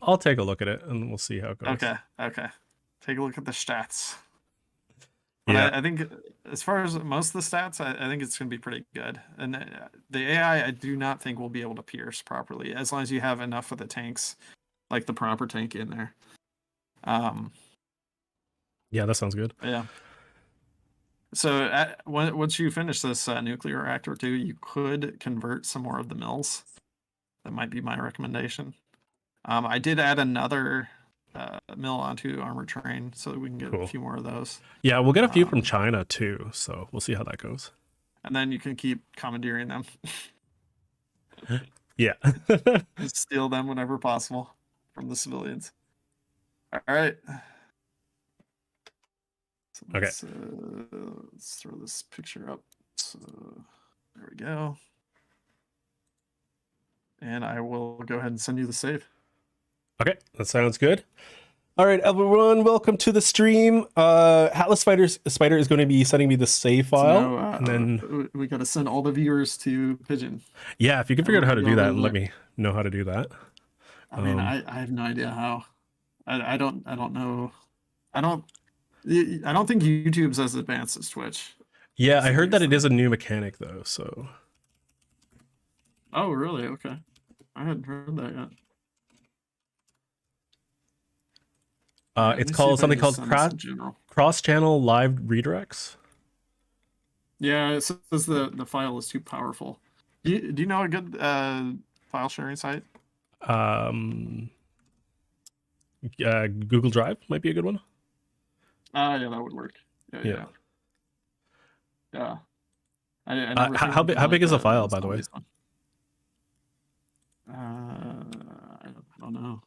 I'll take a look at it and we'll see how it goes. Okay. Take a look at the stats. But Yeah. I think as far as most of the stats, I think it's going to be pretty good. And the AI, I do not think will be able to pierce properly as long as you have enough of the tanks, like the proper tank in there. Yeah, that sounds good. Yeah. So once you finish this nuclear reactor too, you could convert some more of the mills. That might be my recommendation. I did add another mill onto armored train so that we can get a few more of those. Yeah, we'll get a few from China too, so we'll see how that goes. And then you can keep commandeering them. Yeah. Steal them whenever possible from the civilians. All right. So let's throw this picture up. So there we go. And I will go ahead and send you the save. Okay, that sounds good. All right, everyone, welcome to the stream. Hatless Spider is going to be sending me the save file, so now, and then we got to send all the viewers to Pigeon. Yeah, if you can figure out how to do that, let me know how to do that. I mean, I have no idea how. I don't know. I don't think YouTube's as advanced as Twitch. Yeah, I heard that it is a new mechanic though. So. Oh really? Okay, I hadn't heard that yet. It's called something called cross-channel live redirects. Yeah, it says the file is too powerful. Do you know a good file sharing site? Google Drive might be a good one. Yeah, that would work. Yeah. How big is the file, by the way? I don't know.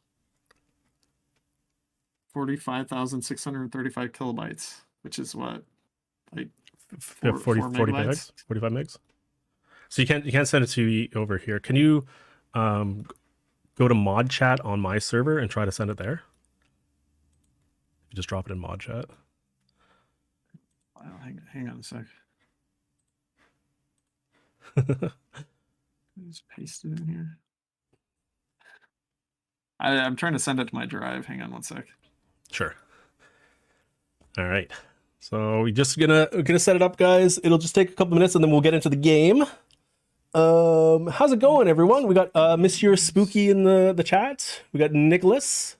45,635 kilobytes, which is what, like 45 megs. So you can't send it to me over here. Can you go to mod chat on my server and try to send it there? You just drop it in mod chat. Hang on a sec. Just paste it in here. I'm trying to send it to my drive. Hang on one sec. Sure. All right. So we're just gonna set it up, guys. It'll just take a couple minutes and then we'll get into the game. How's it going, everyone? We got Monsieur Spooky in the chat. We got Nicholas.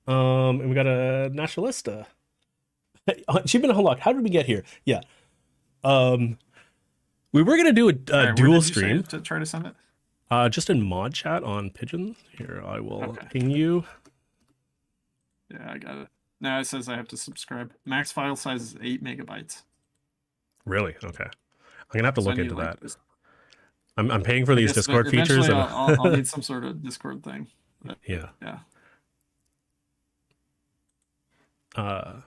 And we got a Nationalista. Achievement unlocked. How did we get here? Yeah. We were gonna do a dual stream to try to send it. Just in mod chat on Pigeon. Here, I will ping you. Yeah, I got it. Now it says I have to subscribe. Max file size is 8 megabytes. Really? Okay. I'm gonna have to look into that. I'm paying for these Discord features. And I'll need some sort of Discord thing. But, yeah. I've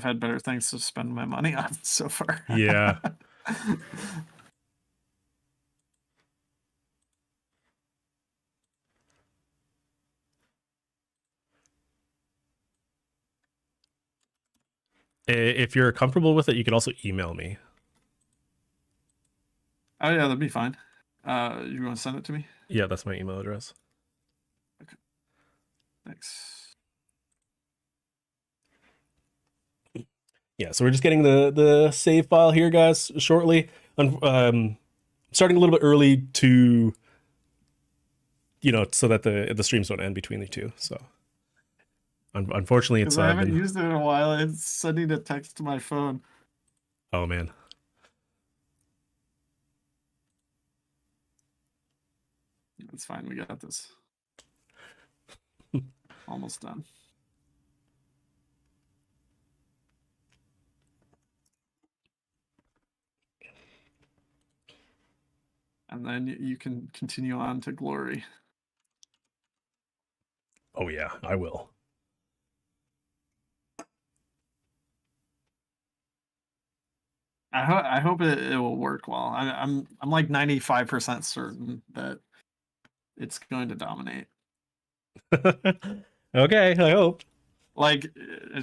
had better things to spend my money on so far. Yeah. If you're comfortable with it, you could also email me. Oh yeah, that'd be fine. You want to send it to me? Yeah, that's my email address. Okay. Thanks. Yeah, so we're just getting the save file here, guys, shortly. Starting a little bit early to, so that the streams don't end between the two. So. Unfortunately, it's I haven't used it in a while. It's sending a text to my phone. Oh man. It's fine. We got this. Almost done. And then you can continue on to glory. Oh yeah, I will. I hope it will work well. I'm like 95% certain that it's going to dominate. Okay, I hope. Like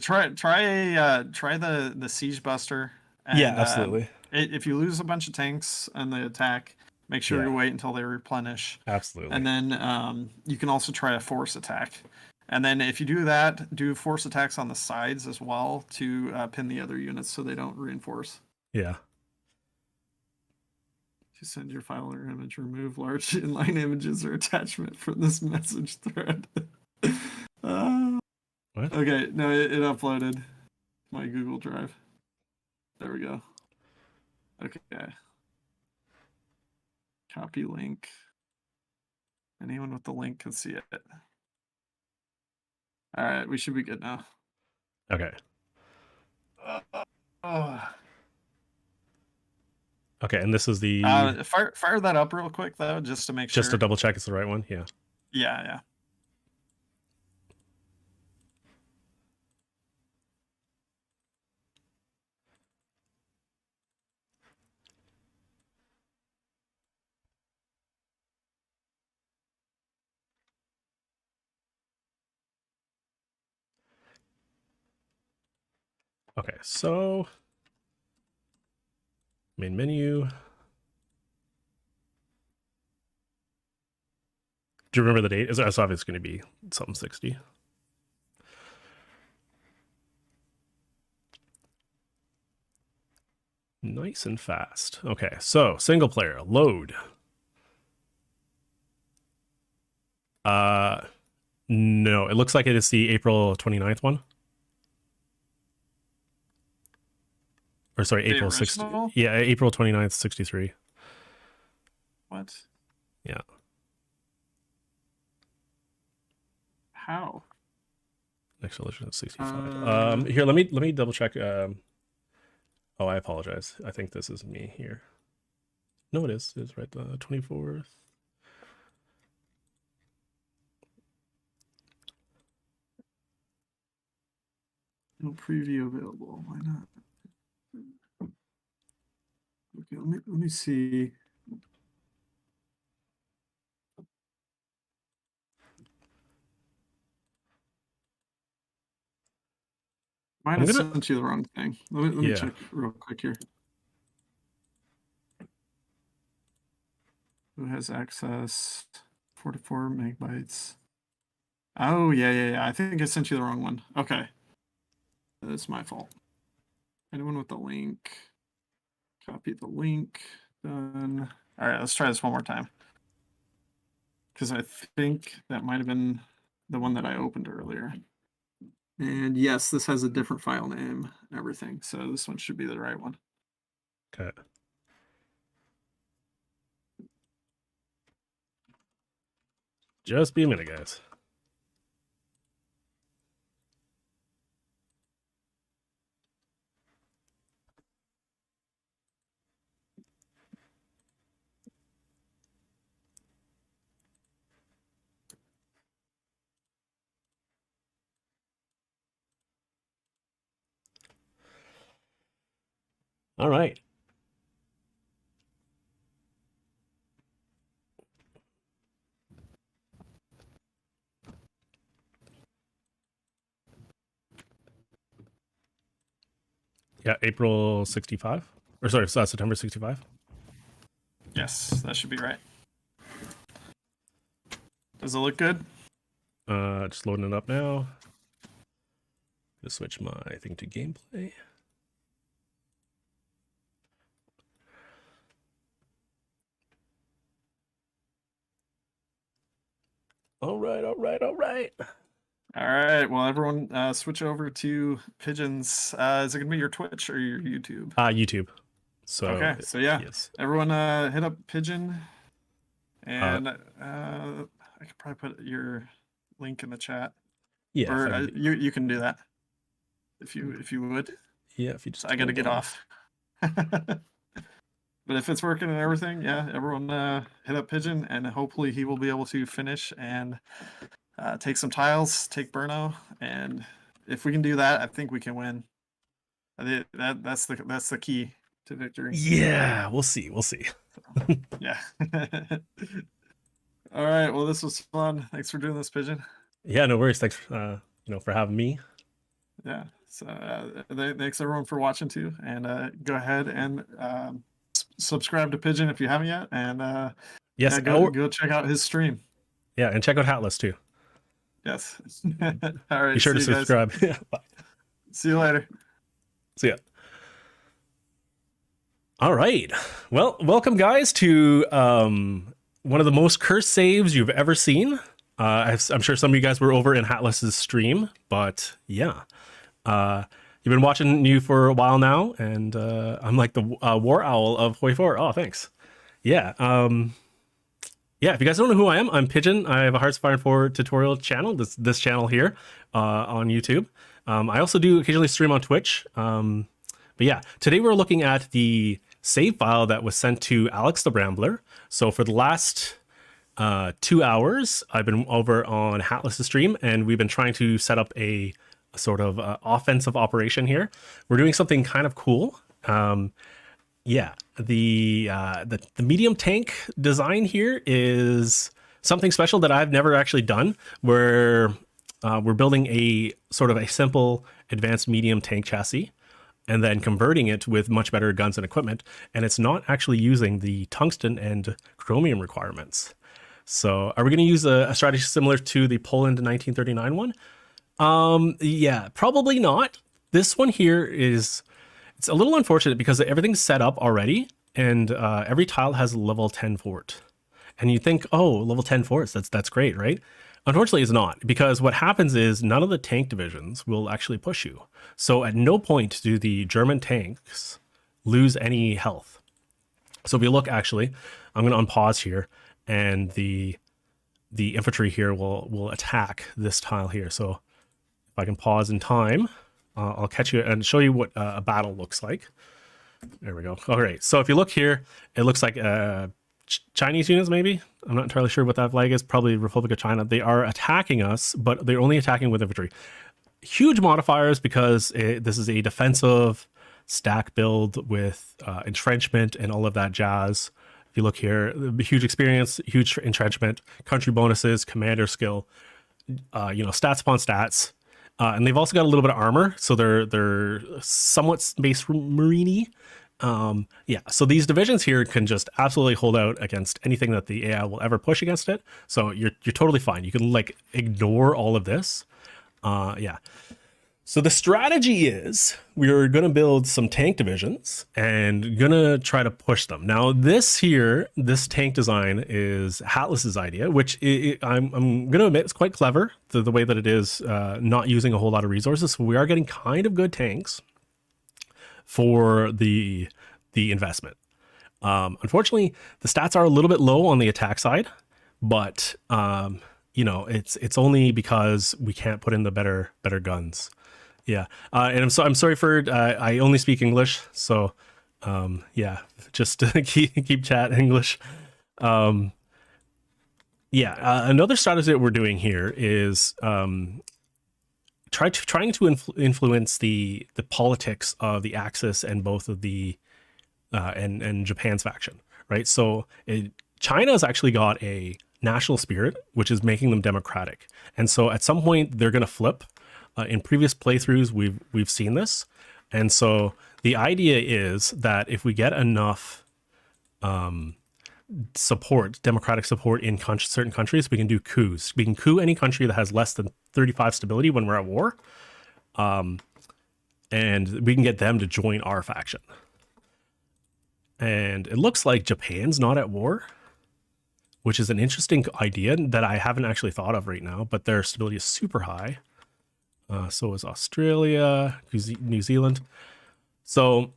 try the siege buster. And, yeah, absolutely. If you lose a bunch of tanks and the attack, Make sure Yeah. to wait until they replenish. Absolutely. And then you can also try a force attack. And then if you do that, do force attacks on the sides as well to pin the other units so they don't reinforce. Yeah. To send your file or image, remove large inline images or attachment from this message thread. What? Okay, no, it uploaded my Google Drive. There we go. Okay. Copy link. Anyone with the link can see it. All right, we should be good now. Okay. Oh. Okay, and this is the Fire that up real quick though, just to make sure. just to double check it's the right one. Yeah. Yeah. Okay, so main menu. Do you remember the date? It's obviously going to be something 60. Nice and fast. Okay, so single player, load. No, it looks like it is the April 29th one. Or sorry, The April 60. original? Yeah, April 29th, 63. What? Yeah. How? Next election is 65. Here, let me double check. Oh, I apologize. I think this is me here. No, it is. It's right. 24th. No preview available. Why not? Okay, let me see. Might have sent you the wrong thing. Let me check real quick here. Who has access? 44 megabytes. Oh, yeah. I think I sent you the wrong one. Okay. That's my fault. Anyone with the link? Copy the link. Done. All right, let's try this one more time. Because I think that might have been the one that I opened earlier. And yes, this has a different file name and everything. So this one should be the right one. Okay. Just be a minute, guys. All right. Yeah, April 65. Or sorry, September 65. Yes, that should be right. Does it look good? Just loading it up now. Just switch my thing to gameplay. All right. All right. Well, everyone, switch over to Pigeons. Is it gonna be your Twitch or your YouTube? YouTube. So okay. So yeah, yes. Everyone, hit up Pigeon, and I could probably put your link in the chat. Yeah. Or you can do that if you would. Yeah. If you just. I got to get off. But if it's working and everything, yeah, everyone hit up Pigeon, and hopefully he will be able to finish and take some tiles, take Burno, and if we can do that, I think we can win. That's the key to victory. Yeah, we'll see. Yeah. All right. Well, this was fun. Thanks for doing this, Pigeon. Yeah, no worries. Thanks, for having me. Yeah. So thanks everyone for watching too, and go ahead and subscribe to Pigeon if you haven't yet, and Yes, go check out his stream. Yeah, and check out Hatless too. Yes. All right. Be sure to subscribe. Bye. See you later. See ya. All right. Well, welcome guys to one of the most cursed saves you've ever seen. I'm sure some of you guys were over in Hatless's stream, but yeah. You've been watching you for a while now, and I'm like the war owl of Hoi 4. Oh, thanks. Yeah. Yeah, if you guys don't know who I am, I'm Pigeon. I have a Hearts of Iron 4 tutorial channel, this channel here on YouTube. I also do occasionally stream on Twitch. But yeah, today we're looking at the save file that was sent to Alex the Rambler. So for the last 2 hours, I've been over on Hatless' stream, and we've been trying to set up a sort of offensive operation here. We're doing something kind of cool. Yeah, the medium tank design here is something special that I've never actually done, where we're building a sort of a simple advanced medium tank chassis and then converting it with much better guns and equipment. And it's not actually using the tungsten and chromium requirements. So are we going to use a strategy similar to the Poland 1939 one? Yeah, probably not. This one here is... It's a little unfortunate because everything's set up already, and every tile has a level 10 fort. And you think, oh, level 10 forts, that's great, right? Unfortunately, it's not, because what happens is none of the tank divisions will actually push you. So at no point do the German tanks lose any health. So if you look, actually, I'm going to unpause here, and the infantry here will attack this tile here. So if I can pause in time... I'll catch you and show you what a battle looks like. There we go. All right. So if you look here, it looks like Chinese units, maybe. I'm not entirely sure what that flag is. Probably Republic of China. They are attacking us, but they're only attacking with infantry. Huge modifiers because this is a defensive stack build with entrenchment and all of that jazz. If you look here, huge experience, huge entrenchment, country bonuses, commander skill, stats upon stats. And they've also got a little bit of armor, so they're somewhat space marine-y. Yeah, so these divisions here can just absolutely hold out against anything that the AI will ever push against it. So you're totally fine. You can like ignore all of this. Yeah. So the strategy is we're going to build some tank divisions and going to try to push them. Now this tank design is Hatless's idea, which I'm going to admit is quite clever, the way that it is not using a whole lot of resources. So we are getting kind of good tanks for the investment. Unfortunately, the stats are a little bit low on the attack side, but it's only because we can't put in the better guns. Yeah, and I'm sorry for I only speak English, so yeah, just to keep chat English. Yeah, another strategy that we're doing here is trying to influence the politics of the Axis and both of the and Japan's faction, right? So China's actually got a national spirit, which is making them democratic, and so at some point they're going to flip. In previous playthroughs, we've seen this, and so the idea is that if we get enough democratic support in certain countries, we can do coups. We can coup any country that has less than 35 stability when we're at war, and we can get them to join our faction. And it looks like Japan's not at war, which is an interesting idea that I haven't actually thought of right now, but their stability is super high. So is Australia, New Zealand. So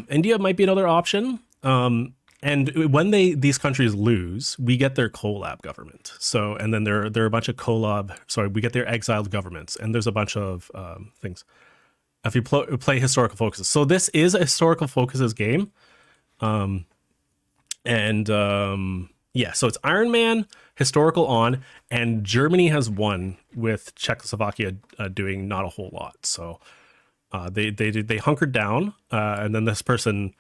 India might be another option. And when these countries lose, we get their collab government. So, and then there are a bunch of we get their exiled governments, and there's a bunch of things. If you play historical focuses. So this is a historical focuses game. Yeah, so it's Iron Man, historical on, and Germany has won with Czechoslovakia doing not a whole lot. So they hunkered down, and then this person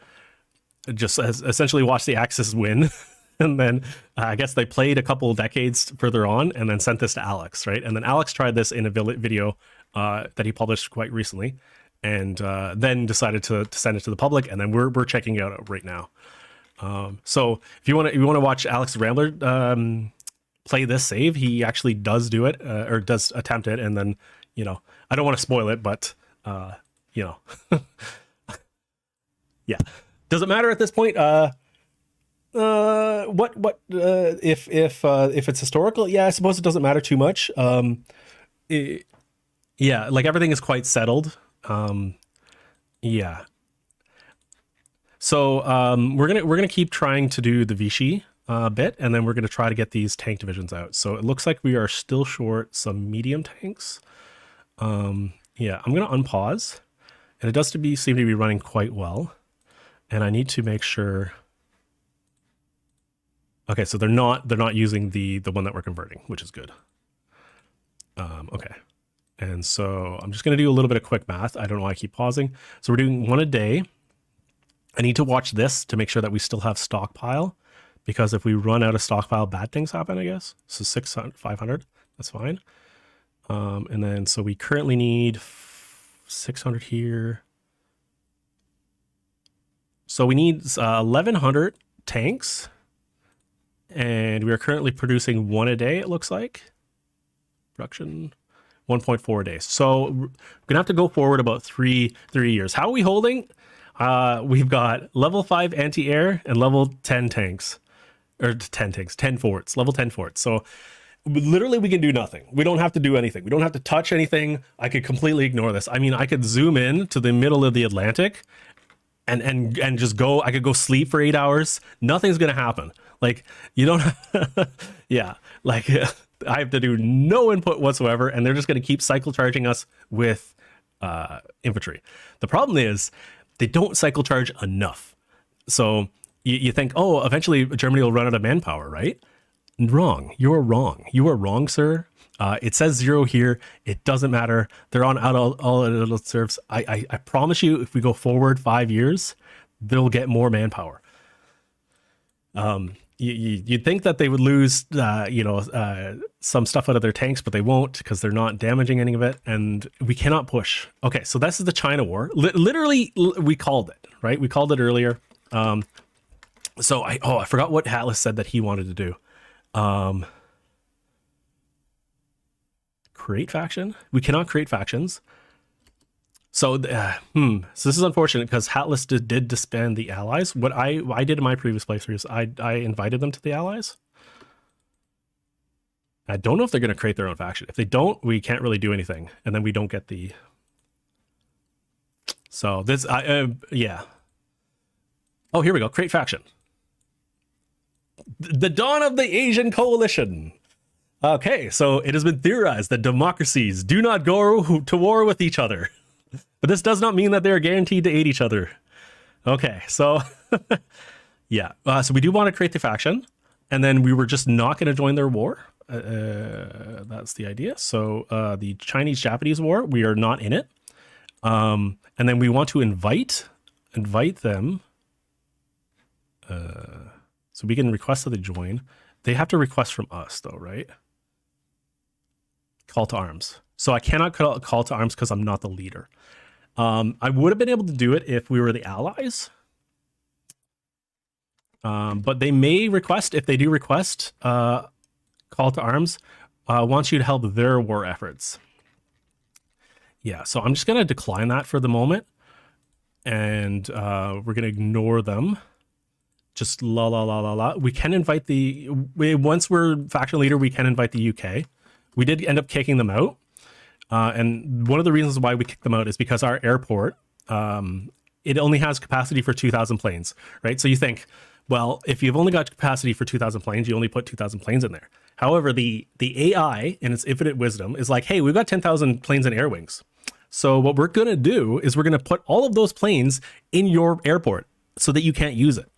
just has essentially watched the Axis win. And then I guess they played a couple of decades further on and then sent this to Alex, right? And then Alex tried this in a video that he published quite recently, and then decided to send it to the public, and then we're checking it out right now. So if you want to watch Alex the Rambler play this save, he actually does do it or does attempt it, and then I don't want to spoil it, but yeah, doesn't matter at this point. If it's historical? Yeah, I suppose it doesn't matter too much. Yeah, like everything is quite settled. Yeah. So we're gonna keep trying to do the Vichy bit, and then we're gonna try to get these tank divisions out. So it looks like we are still short some medium tanks. Yeah, I'm gonna unpause, and it does seem to be running quite well. And I need to make sure. Okay, so they're not using the one that we're converting, which is good. Okay, and so I'm just gonna do a little bit of quick math. I don't know why I keep pausing. So we're doing 1 a day. I need to watch this to make sure that we still have stockpile, because if we run out of stockpile, bad things happen, I guess. So 600, 500, that's fine. And then so we currently need 600 here. So we need 1,100 tanks. And we are currently producing 1 a day, it looks like. Production 1.4 days. So we're gonna have to go forward about three years. How are we holding? We've got level 5 anti-air and level 10 tanks. Or 10 tanks, 10 forts, level 10 forts. So literally we can do nothing. We don't have to do anything. We don't have to touch anything. I could completely ignore this. I mean, I could zoom in to the middle of the Atlantic and just go. I could go sleep for 8 hours. Nothing's gonna happen. Like, you don't, yeah, like I have to do no input whatsoever, and they're just going to keep cycle charging us with infantry. The problem is they don't cycle charge enough. So you think, oh, eventually Germany will run out of manpower, right? Wrong. You are wrong. You are wrong, sir. It says 0 here. It doesn't matter. They're on out all little serves. I promise you, if we go forward 5 years, they'll get more manpower. You'd think that they would lose, some stuff out of their tanks, but they won't, because they're not damaging any of it, and we cannot push. Okay, so this is the China War. Literally, we called it, right? We called it earlier. So I forgot what Atlas said that he wanted to do. Create faction? We cannot create factions. So, so this is unfortunate, because Atlas did disband the allies. What I did in my previous playthroughs, I invited them to the allies. I don't know if they're going to create their own faction. If they don't, we can't really do anything, and then we don't get the. So this, yeah. Oh, here we go. Create faction. The dawn of the Asian coalition. Okay, so it has been theorized that democracies do not go to war with each other. But this does not mean that they're guaranteed to aid each other. Okay, so yeah. So we do want to create the faction, and then we were just not going to join their war. That's the idea. So the Chinese-Japanese war, we are not in it. And then we want to invite them. So we can request that they join. They have to request from us, though, right? Call to arms. So I cannot call to arms because I'm not the leader. I would have been able to do it if we were the allies. But they may request, if they do request call to arms, wants you to help their war efforts. Yeah, so I'm just going to decline that for the moment. And we're going to ignore them. Just la la la la la. We can invite once we're faction leader, we can invite the UK. We did end up kicking them out. And one of the reasons why we kicked them out is because our airport, it only has capacity for 2,000 planes, right? So you think, well, if you've only got capacity for 2,000 planes, you only put 2,000 planes in there. However, the AI in its infinite wisdom is like, hey, we've got 10,000 planes and air wings. So what we're going to do is we're going to put all of those planes in your airport so that you can't use it.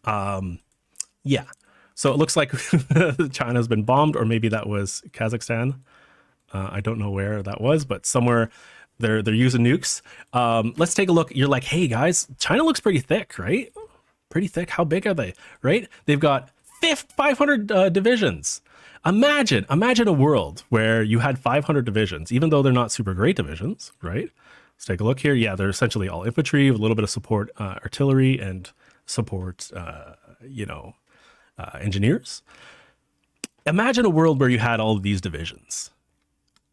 Yeah. So it looks like China's been bombed, or maybe that was Kazakhstan. I don't know where that was, but somewhere they're using nukes. Let's take a look. You're like, hey guys, China looks pretty thick, right? Pretty thick. How big are they? Right? They've got 500 divisions. Imagine a world where you had 500 divisions, even though they're not super great divisions, right? Let's take a look here. Yeah, they're essentially all infantry with a little bit of support artillery and support, engineers. Imagine a world where you had all of these divisions.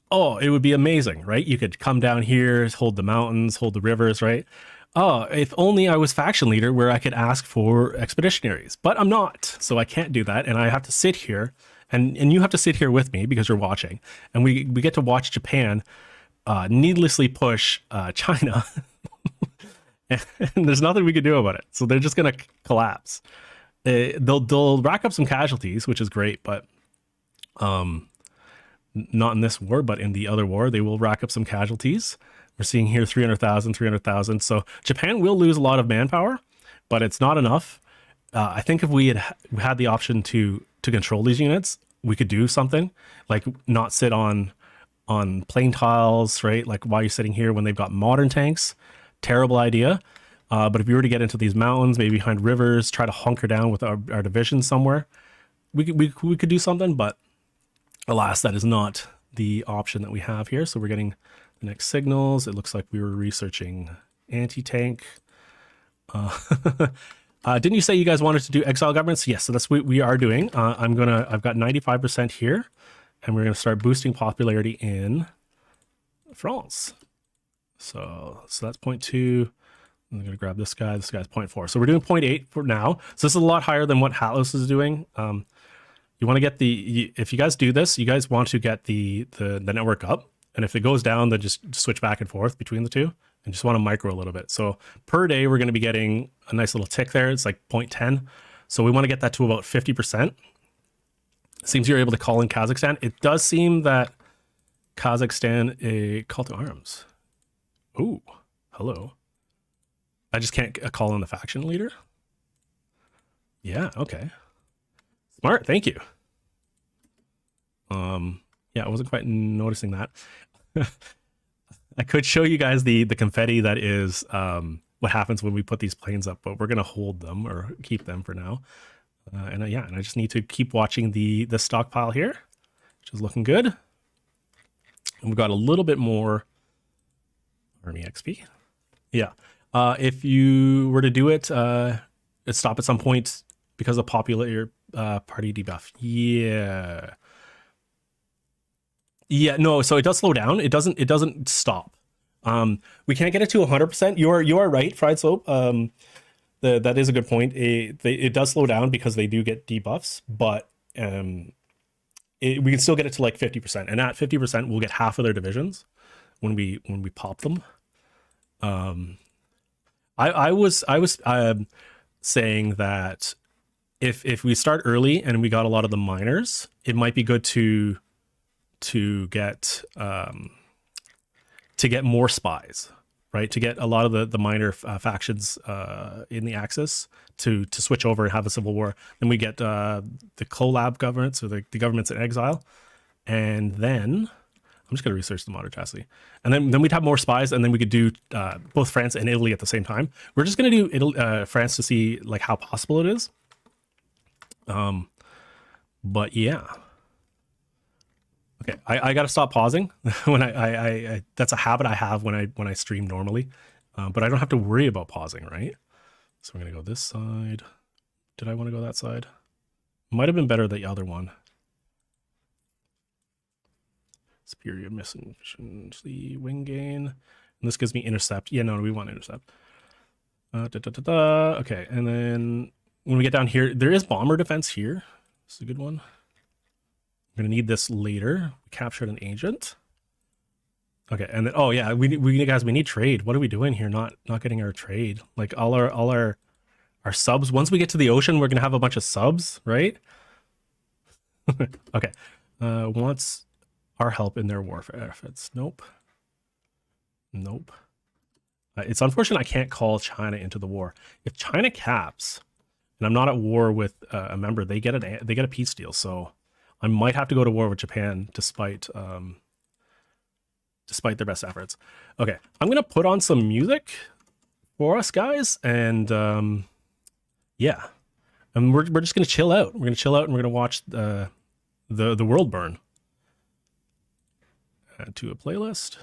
Oh, it would be amazing, right? You could come down here, hold the mountains, hold the rivers, right? Oh, if only I was faction leader where I could ask for expeditionaries, but I'm not. So I can't do that. And I have to sit here and you have to sit here with me because you're watching. And we get to watch Japan needlessly push China. And there's nothing we can do about it. So they're just going to collapse. They'll rack up some casualties, which is great, but not in this war, but in the other war, they will rack up some casualties. We're seeing here 300,000. So Japan will lose a lot of manpower, but it's not enough. I think if we had the option to control these units, we could do something like not sit on plane tiles, right? Like why are you sitting here when they've got modern tanks? Terrible idea. But if we were to get into these mountains, maybe behind rivers, try to hunker down with our division somewhere, we could do something. But alas, that is not the option that we have here. So we're getting the next signals. It looks like we were researching anti-tank. Didn't you say you guys wanted to do exile governments? Yes, so that's what we are doing. I've got 95% here, and we're gonna start boosting popularity in France. So that's 0.2. I'm gonna grab this guy. This guy's 0.4. So we're doing 0.8 for now. So this is a lot higher than what Halos is doing. You want to get if you guys do this, you guys want to get the network up. And if it goes down, then just switch back and forth between the two and just want to micro a little bit. So per day, we're going to be getting a nice little tick there. It's like 0.10. So we want to get that to about 50%. Seems you're able to call in Kazakhstan. It does seem that Kazakhstan, a call to arms. Ooh, hello. I just can't call in the faction leader. Yeah, okay. Smart, thank you. Yeah, I wasn't quite noticing that. I could show you guys the confetti that is what happens when we put these planes up, but we're gonna hold them or keep them for now. And I just need to keep watching the stockpile here, which is looking good. And we've got a little bit more army XP. Yeah, if you were to do it, stop at some point because of popular party debuff. Yeah, no, so it does slow down. It doesn't stop. We can't get it to 100%. You are right, Fried Soap. That is a good point. It does slow down because they do get debuffs, but we can still get it to like 50%. And at 50%, we'll get half of their divisions when we pop them. I was saying that if we start early and we got a lot of the miners, it might be good to get more spies, right? To get a lot of the minor factions in the Axis to switch over and have a civil war. Then we get the collab governments or the governments in exile, and then I'm just going to research the modern chassis, and then we'd have more spies, and then we could do both France and Italy at the same time. We're just going to do France to see like how possible it is. But yeah. Okay, I got to stop pausing when I that's a habit I have when I stream normally, but I don't have to worry about pausing, right? So we're gonna go this side. Did I want to go that side? Might have been better the other one. Superior mission efficiency, wing gain, and this gives me intercept. Yeah, no, we want intercept. Okay, and then when we get down here, there is bomber defense here. This is a good one. I'm gonna need this later. We captured an agent. Okay, and then oh yeah, we need trade. What are we doing here? Not getting our trade. Like all our subs. Once we get to the ocean, we're gonna have a bunch of subs, right? Okay. Wants our help in their warfare efforts. Nope. It's unfortunate I can't call China into the war. If China caps, and I'm not at war with a member, they get a peace deal. So I might have to go to war with Japan despite their best efforts. Okay, I'm gonna put on some music for us guys, and yeah, and we're just gonna chill out. We're gonna chill out, and we're gonna watch the world burn. Add to a playlist.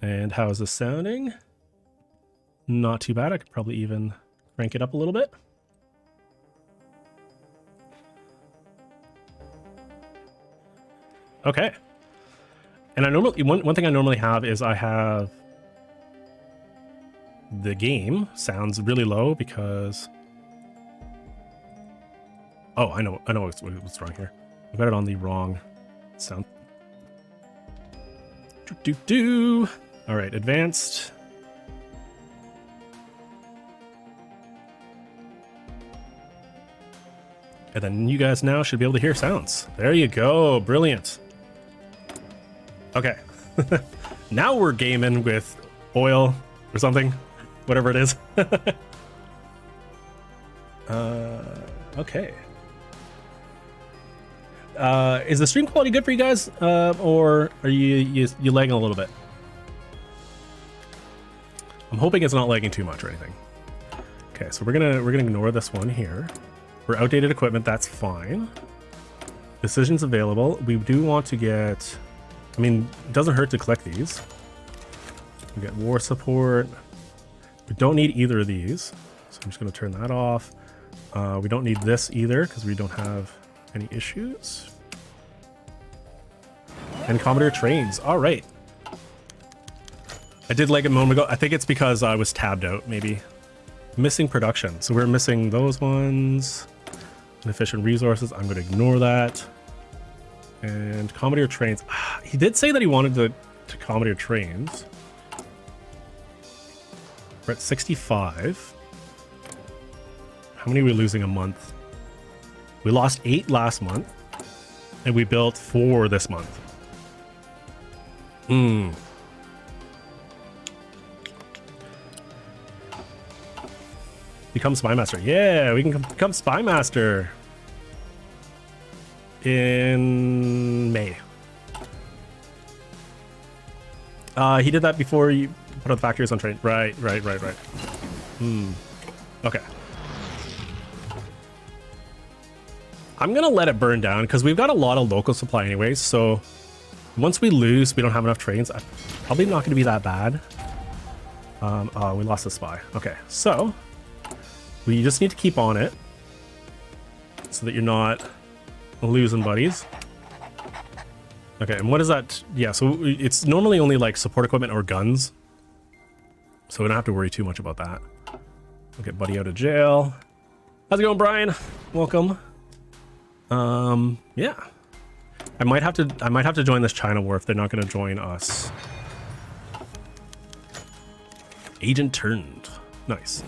And how is this sounding? Not too bad. I could probably even Rank it up a little bit. Okay. And I normally one thing I normally have is I have the game sounds really low because I know what's wrong here. I've got it on the wrong sound. All right, advanced. And then you guys now should be able to hear sounds. There you go, brilliant. Okay, now we're gaming with oil or something, whatever it is. Okay. Is the stream quality good for you guys, or are you lagging a little bit? I'm hoping it's not lagging too much or anything. Okay, so we're gonna ignore this one here. For outdated equipment, that's fine. Decisions available. We do want to get. I mean, it doesn't hurt to collect these. We get war support. We don't need either of these, so I'm just gonna turn that off. We don't need this either because we don't have any issues. And Commodore trains. All right. I did lag a moment ago. I think it's because I was tabbed out, maybe. Missing production. So we're missing those ones. Inefficient resources. I'm going to ignore that. And Commodore trains. He did say that he wanted to Commodore trains. We're at 65. How many are we losing a month? We lost 8 last month. And we built 4 this month. Become Spy Master. Yeah, we can become Spy Master in May. He did that before you put out the factories on train. Right. Okay. I'm gonna let it burn down because we've got a lot of local supply anyways, so once we lose, we don't have enough trains. Probably not gonna be that bad. We lost the spy. Okay, so we just need to keep on it so that you're not losing buddies. Okay, and what is that? Yeah, so it's normally only like support equipment or guns, so we don't have to worry too much about that. We'll get buddy out of jail. How's it going, Brian? Welcome. Yeah. I might have to join this China war if they're not going to join us. Agent turned. Nice.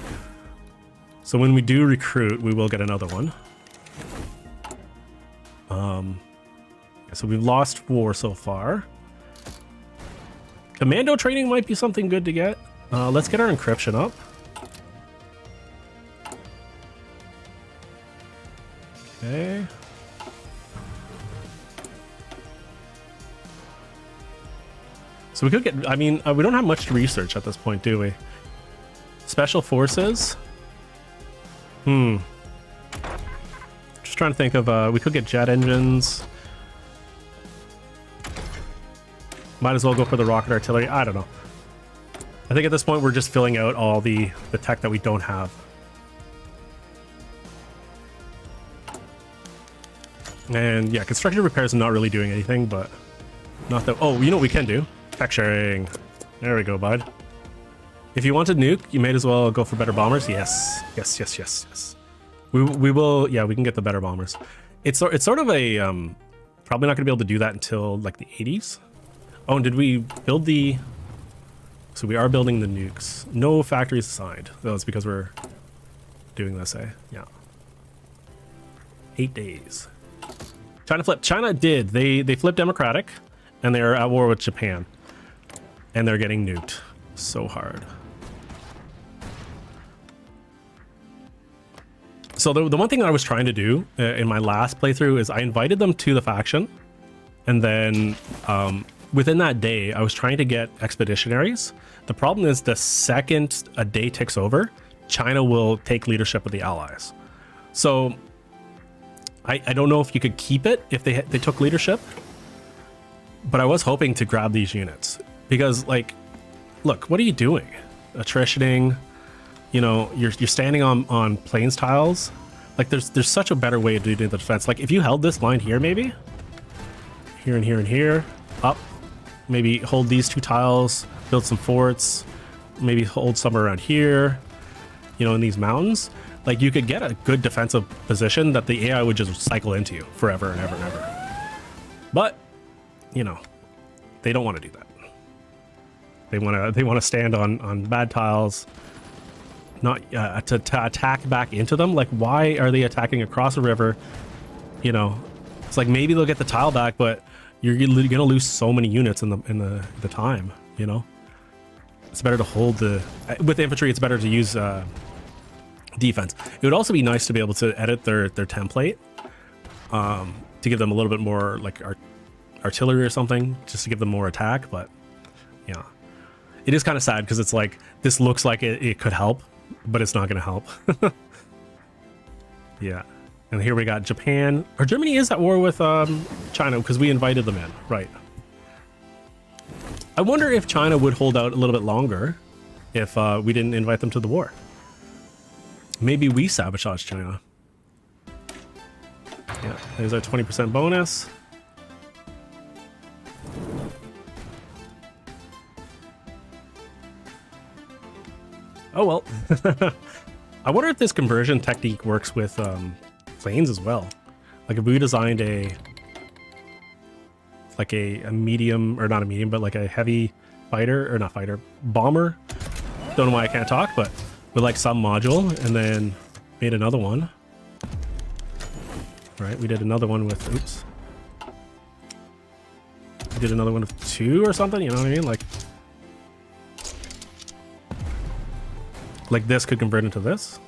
So when we do recruit, we will get another one. So we've lost 4 so far. Commando training might be something good to get. Let's get our encryption up. Okay. So we could get, I mean, we don't have much to research at this point, do we? Special forces? Just trying to think of, we could get jet engines. Might as well go for the rocket artillery. I don't know. I think at this point we're just filling out all the tech that we don't have. And yeah, construction repairs are not really doing anything, but not that. Oh, you know what we can do? Tech sharing. There we go, bud. If you want to nuke, you may as well go for better bombers. Yes. We will. Yeah, we can get the better bombers. It's sort of a probably not gonna be able to do that until like the 80s. Oh, and did we build the? So we are building the nukes. No factories assigned. Though it's because we're doing this, eh? Yeah. 8 days. China flipped. China did. They flipped democratic, and they're at war with Japan, and they're getting nuked so hard. So the one thing that I was trying to do in my last playthrough is I invited them to the faction, and then within that day I was trying to get expeditionaries. The problem is the second a day ticks over, China will take leadership of the allies. So I don't know if you could keep it if they took leadership, but I was hoping to grab these units because, like, look, what are you doing? Attritioning. you know, you're standing on plains tiles. Like there's such a better way to do the defense. Like if you held this line here, maybe here and here and here, up, maybe hold these two tiles, build some forts, maybe hold somewhere around here, you know, in these mountains. Like you could get a good defensive position that the AI would just cycle into you forever and ever and ever. But, you know, they don't want to do that. They want to stand on bad tiles, not to attack back into them. Like, why are they attacking across a river? You know, it's like maybe they'll get the tile back, but you're gonna lose so many units in the time. You know, it's better to hold with the infantry. It's better to use defense. It would also be nice to be able to edit their template to give them a little bit more like artillery or something, just to give them more attack. But yeah, it is kind of sad because it's like this looks like it could help, but it's not going to help. Yeah, and here we got Japan, or Germany is at war with China because we invited them in, right? I wonder if China would hold out a little bit longer if we didn't invite them to the war. Maybe we sabotage China. Yeah, there's our 20% bonus. Oh well. I wonder if this conversion technique works with planes as well. Like if we designed a medium, or not a medium, but like a heavy fighter, or not fighter, bomber. Don't know why I can't talk, but with like some module, and then made another one. Right, we did another one with, oops. We did another one with 2 or something, you know what I mean? Like this could convert into this.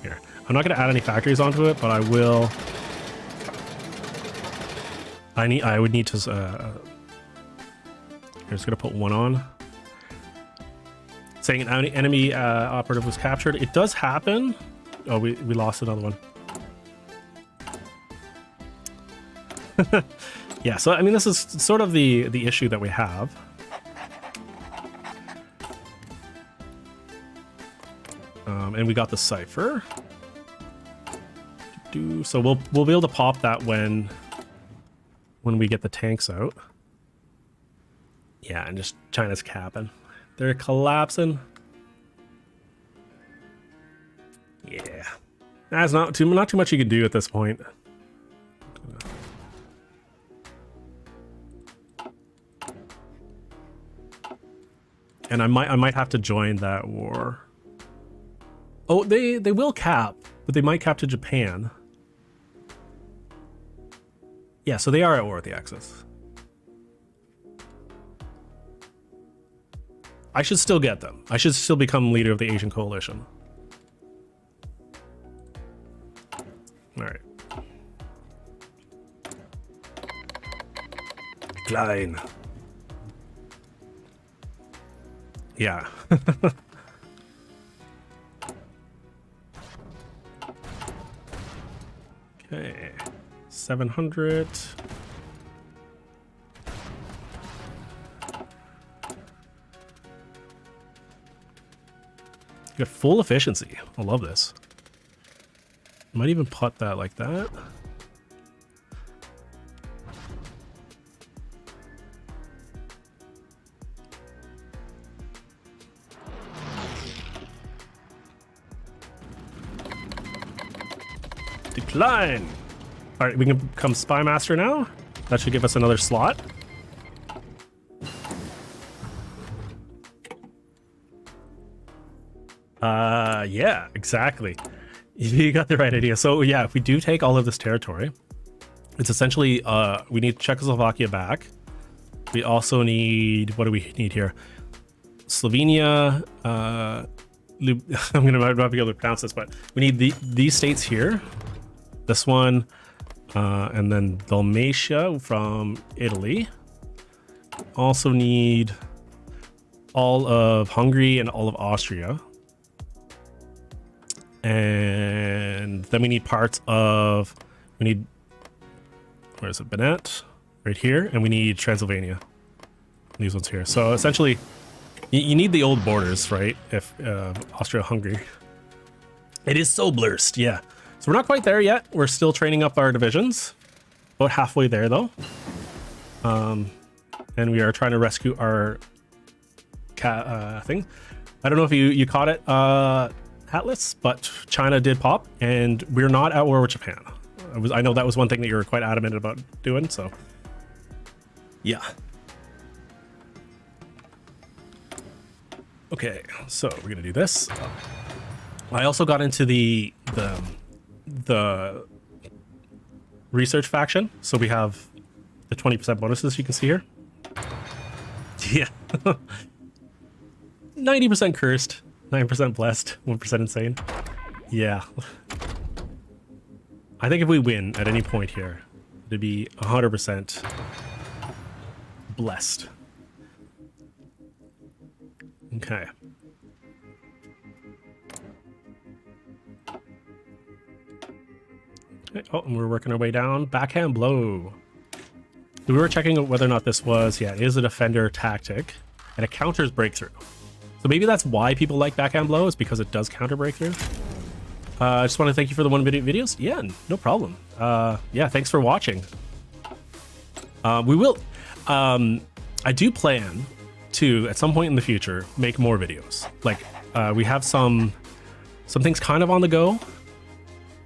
Here, I'm not gonna add any factories onto it, but I will. I would need to, I'm just gonna put 1 on. Saying an enemy operative was captured. It does happen. Oh, we lost another one. Yeah, so I mean, this is sort of the issue that we have. And we got the cipher. So we'll be able to pop that when we get the tanks out. Yeah, and just China's capping. They're collapsing. Yeah, that's not too much you can do at this point. And I might have to join that war. Oh, they will cap, but they might cap to Japan. Yeah, so they are at war with the Axis. I should still get them. I should still become leader of the Asian coalition. All right. Klein. Yeah. Okay. 700. You got full efficiency. I love this. Might even put that like that. Decline. All right, we can become Spy Master now. That should give us another slot. Yeah, exactly. You got the right idea. So yeah, if we do take all of this territory, it's essentially we need Czechoslovakia back. We also need, what do we need here? Slovenia. I'm gonna not be able to pronounce this, but we need these states here. This one, and then Dalmatia from Italy. Also need all of Hungary and all of Austria. And then we need parts of, where is it, Banat? Right here. And we need Transylvania. These ones here. So essentially, You need the old borders, right? If Austria-Hungary. It is so blurst, yeah. So we're not quite there yet. We're still training up our divisions. About halfway there, though. And we are trying to rescue our thing. I don't know if you caught it, Atlas, but China did pop, and we're not at war with Japan. I know that was one thing that you were quite adamant about doing, so yeah. Okay, so we're gonna do this. I also got into the research faction, so we have the 20% bonuses you can see here. Yeah. 90% cursed, 9% blessed, 1% insane. Yeah. I think if we win at any point here, it'd be 100% blessed. Okay. Okay. Oh, and we're working our way down. Backhand blow. We were checking whether or not this was, yeah, it is a defender tactic, and it counters breakthrough. So maybe that's why people like backhand blow, is because it does counter breakthrough. I just want to thank you for the 1 minute videos. Yeah, no problem. Yeah, thanks for watching. We will, I do plan to, at some point in the future, make more videos. Like, we have some things kind of on the go.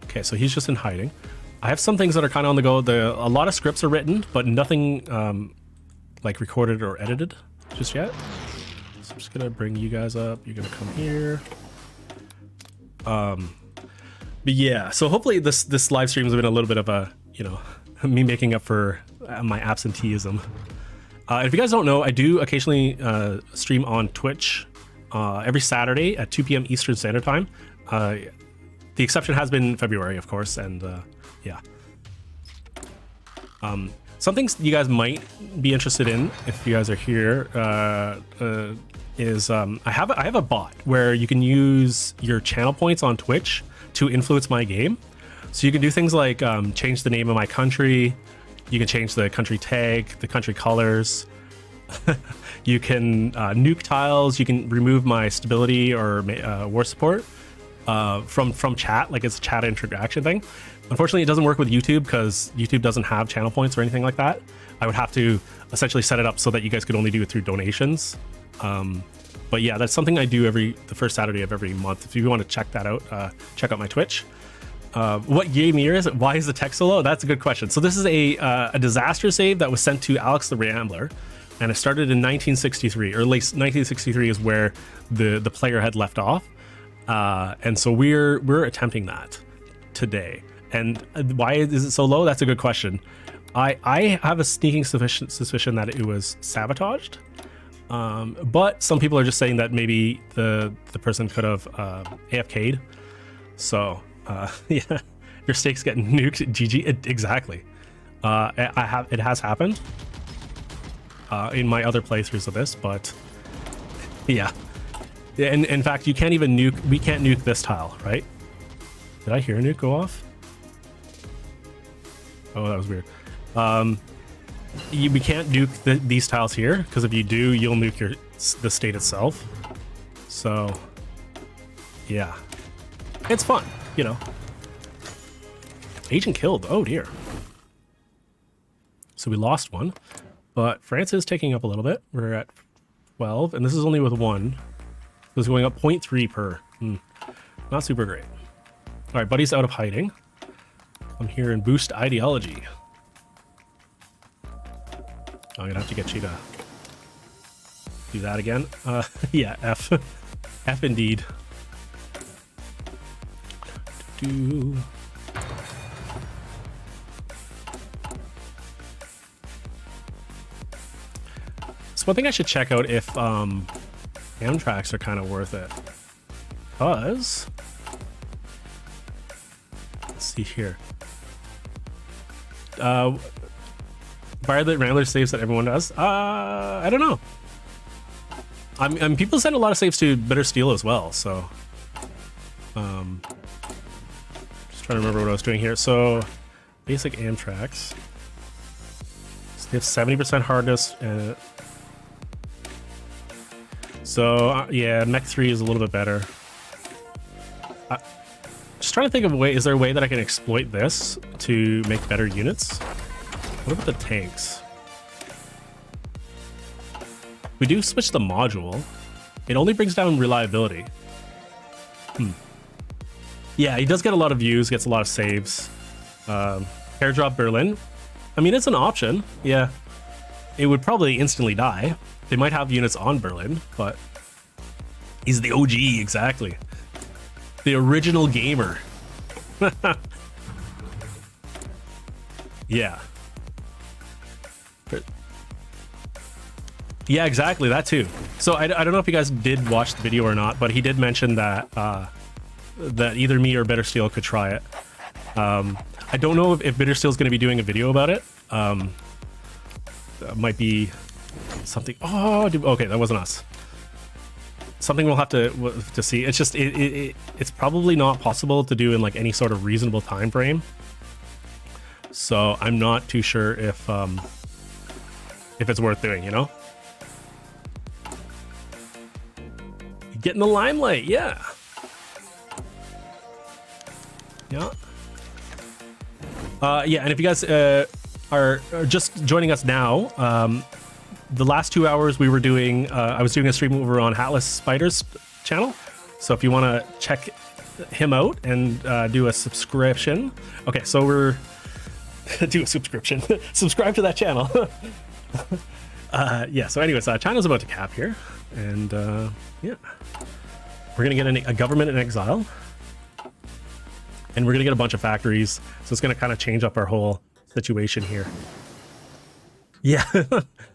Okay, so he's just in hiding. I have some things that are kind of on the go. A lot of scripts are written, but nothing like recorded or edited just yet. So I'm just gonna bring you guys up. You're gonna come here. But yeah, so hopefully this live stream has been a little bit of a, you know, me making up for my absenteeism. If you guys don't know, I do occasionally stream on Twitch every Saturday at 2 p.m. Eastern Standard Time. The exception has been February, of course, and yeah. Some things you guys might be interested in, if you guys are here, is I have a bot where you can use your channel points on Twitch to influence my game. So you can do things like change the name of my country. You can change the country tag, the country colors. You can nuke tiles. You can remove my stability or war support from chat, like it's a chat interaction thing. Unfortunately, it doesn't work with YouTube because YouTube doesn't have channel points or anything like that. I would have to essentially set it up so that you guys could only do it through donations. But yeah, that's something I do the first Saturday of every month. If you want to check that out, check out my Twitch. What game year is it? Why is the text so low? That's a good question. So this is a disaster save that was sent to Alex the Rambler, and it started in 1963, or at least 1963 is where the player had left off. And so we're attempting that today. And why is it so low? That's a good question. I have a sneaking suspicion that it was sabotaged. But some people are just saying that maybe the person could have AFK'd. So yeah, your stake's getting nuked. GG. Exactly. It has happened in my other playthroughs of this, but yeah. And in fact, you can't even nuke. We can't nuke this tile, right? Did I hear a nuke go off? Oh, that was weird. We can't nuke these tiles here, because if you do, you'll nuke the state itself. So yeah, it's fun, you know. Agent killed. Oh dear. So we lost one, but France is taking up a little bit. We're at 12, and this is only with one. So it's going up 0.3 per. Not super great. All right, buddy's out of hiding. I'm here in boost ideology. I'm gonna have to get you to do that again. Yeah, F. F indeed. So one thing I should check out if Amtraks are kind of worth it. Because let's see here. Fire the Rambler saves that everyone does. I don't know. People send a lot of saves to Bitter Steel as well, so just trying to remember what I was doing here. So basic Amtraks. So they have 70% hardness, So yeah, Mech 3 is a little bit better. Just trying to think of a way. Is there a way that I can exploit this to make better units? What about the tanks? We do switch the module. It only brings down reliability. Yeah, he does get a lot of views, gets a lot of saves. Airdrop Berlin. I mean, it's an option. Yeah. It would probably instantly die. They might have units on Berlin, but he's the OG, exactly. The original gamer. Yeah. Yeah, exactly, that too. So I don't know if you guys did watch the video or not, but he did mention that that either me or Bittersteel could try it. I don't know if Bittersteel is going to be doing a video about it. That might be something. Oh, okay, that wasn't us. Something we'll have to see. It's just it's probably not possible to do in like any sort of reasonable time frame. So I'm not too sure if it's worth doing, you know? Getting the limelight, yeah. Yeah. Yeah, and if you guys are just joining us now, the last 2 hours we were doing, I was doing a stream over on Hatless Spider's channel. So if you want to check him out and do a subscription. Okay, so we're do a subscription. Subscribe to that channel. Yeah, so anyways, China's about to cap here. And yeah, we're going to get a government in exile. And we're going to get a bunch of factories. So it's going to kind of change up our whole situation here. Yeah,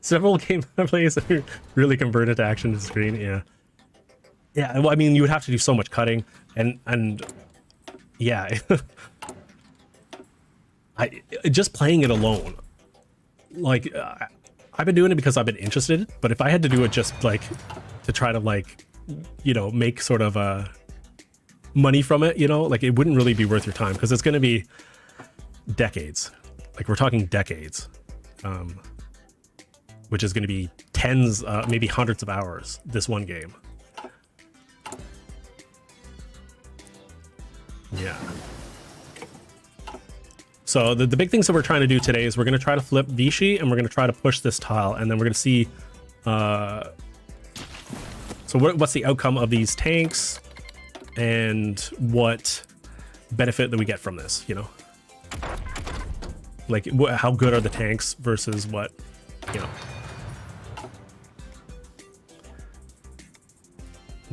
several gameplays are really converted to action to screen. Yeah, yeah. Well, I mean, you would have to do so much cutting, and yeah, just playing it alone. Like, I've been doing it because I've been interested. But if I had to do it just like to try to like, you know, make sort of money from it, you know, like it wouldn't really be worth your time because it's going to be decades. Like we're talking decades. Which is going to be tens, maybe hundreds of hours, this one game. Yeah. So the big things that we're trying to do today is we're going to try to flip Vichy and we're going to try to push this tile. And then we're going to see... so what's the outcome of these tanks and what benefit that we get from this, you know? Like, how good are the tanks versus what, you know?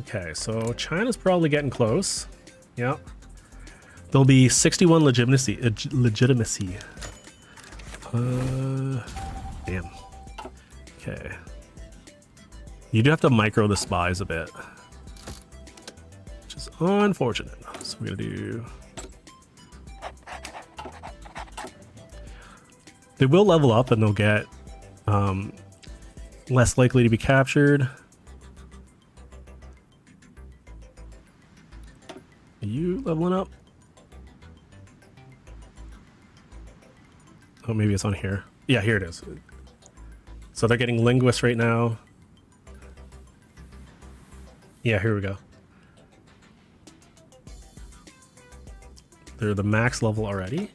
Okay, so China's probably getting close. Yeah. There'll be 61 legitimacy. Damn. Okay. You do have to micro the spies a bit. Which is unfortunate. So we're gonna do... They will level up and they'll get less likely to be captured. Are you leveling up? Oh, maybe it's on here. Yeah, here it is. So they're getting linguists right now. Yeah, here we go. They're the max level already.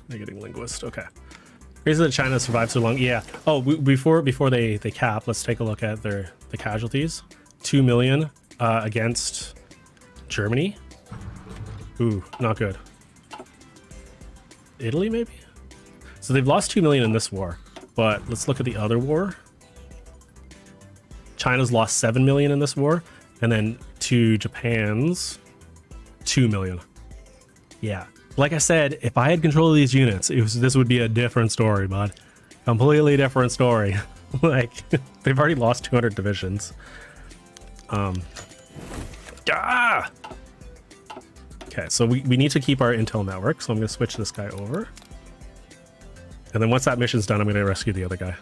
They're getting linguist. Okay. Crazy that China survived so long. Yeah. Oh, before they cap, let's take a look at the casualties. 2 million against Germany. Ooh, not good. Italy, maybe? So they've lost 2 million in this war, but let's look at the other war. China's lost 7 million in this war, and then to Japan's 2 million. Yeah. Like I said, if I had control of these units, this would be a different story, bud. Completely different story. Like, they've already lost 200 divisions. Okay, so we need to keep our intel network, so I'm going to switch this guy over. And then once that mission's done, I'm going to rescue the other guy.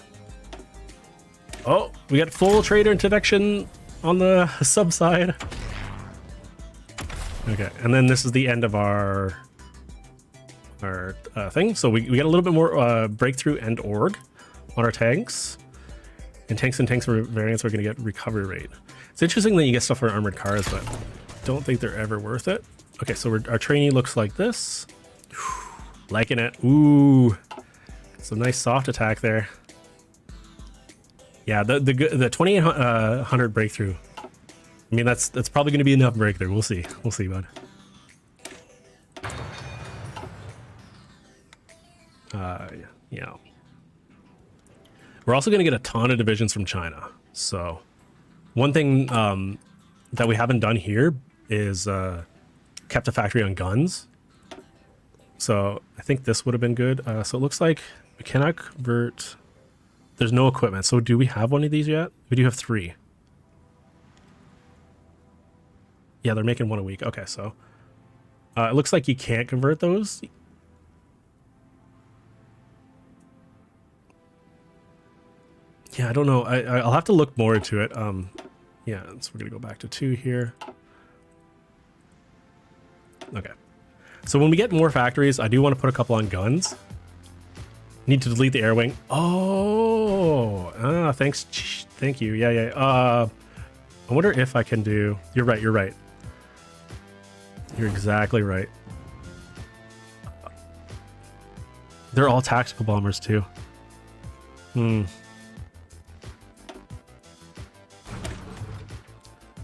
Oh, we got full trader interdiction on the sub side. Okay, and then this is the end of our thing. So we got a little bit more breakthrough and org on our tanks. And tanks variants, we're going to get recovery rate. It's interesting that you get stuff for armored cars, but don't think they're ever worth it. Okay, so our trainee looks like this. Liking it. Ooh, some nice soft attack there. Yeah, the 2800 breakthrough. I mean, that's probably going to be enough breakthrough. We'll see. We'll see, bud. Yeah. We're also going to get a ton of divisions from China. So one thing that we haven't done here is kept a factory on guns. So I think this would have been good. So it looks like we cannot convert. There's no equipment. So do we have one of these yet? We do have 3. Yeah, they're making 1 a week. Okay, so it looks like you can't convert those. Yeah, I don't know. I'll have to look more into it. Yeah, so we're gonna go back to 2 here. Okay. So when we get more factories, I do want to put a couple on guns. Need to delete the air wing. Oh, thanks. Thank you. Yeah. I wonder if I can do. You're right. You're exactly right. They're all tactical bombers too.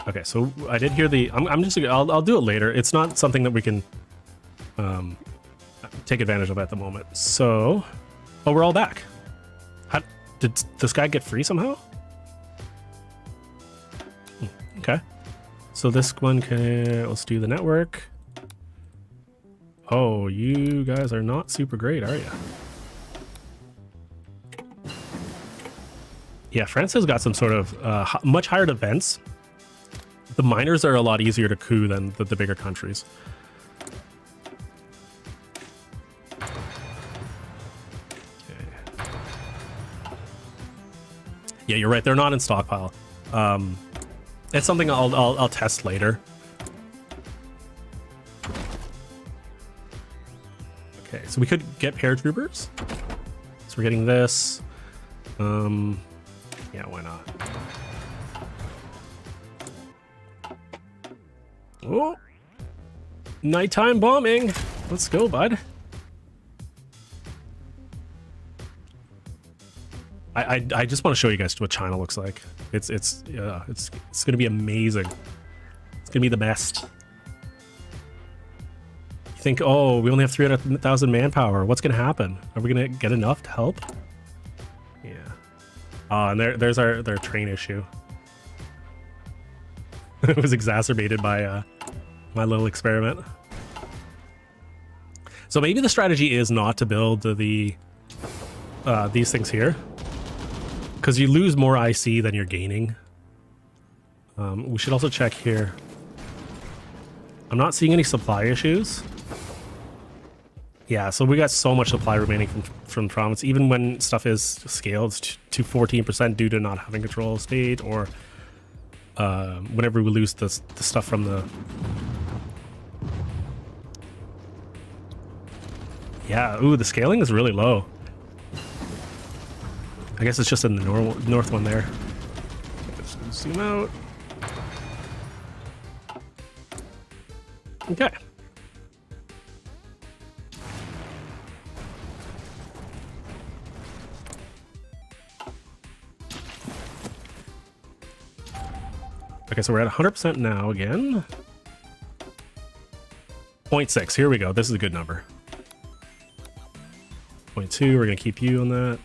Okay, so I did hear the. I'll do it later. It's not something that we can take advantage of at the moment. So, oh, we're all back. Did this guy get free somehow? Okay, so this one can. Let's do the network. Oh, you guys are not super great, are you? Yeah, France has got some sort of much higher defense. The miners are a lot easier to coup than the bigger countries. Okay. Yeah, you're right. They're not in stockpile. It's something I'll test later. Okay, so we could get paratroopers. So we're getting this. Yeah, why not? Oh, nighttime bombing. Let's go, bud. I just want to show you guys what China looks like. It's gonna be amazing. It's gonna be the best. You think, oh, we only have 300,000 manpower. What's gonna happen? Are we gonna get enough to help? Yeah. And there's their train issue. It was exacerbated by my little experiment. So maybe the strategy is not to build these things here, because you lose more IC than you're gaining. We should also check here. I'm not seeing any supply issues. Yeah, so we got so much supply remaining from the province, even when stuff is scaled to 14% due to not having control of state, or whenever we lose the stuff from the... Yeah, ooh, the scaling is really low. I guess it's just in the north one there. Let's zoom out. Okay. Okay, so we're at 100% now again. 0.6, here we go. This is a good number. 0.2, we're gonna keep you on that.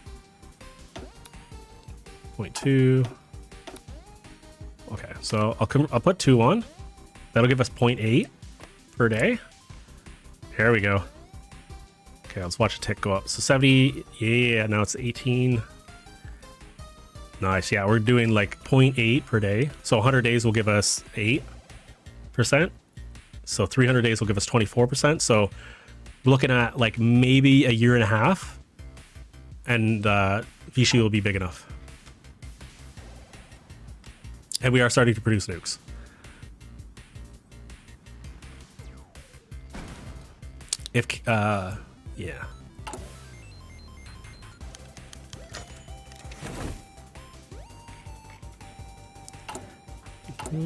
0.2. Okay, so I'll put 2 on. That'll give us 0.8 per day. There we go. Okay, let's watch the tick go up. So 70, yeah, now it's 18. Nice, yeah, we're doing like 0.8 per day. So 100 days will give us 8%. So 300 days will give us 24%. So we're looking at like maybe a year and a half, and Vichy will be big enough. And we are starting to produce nukes. If, yeah. I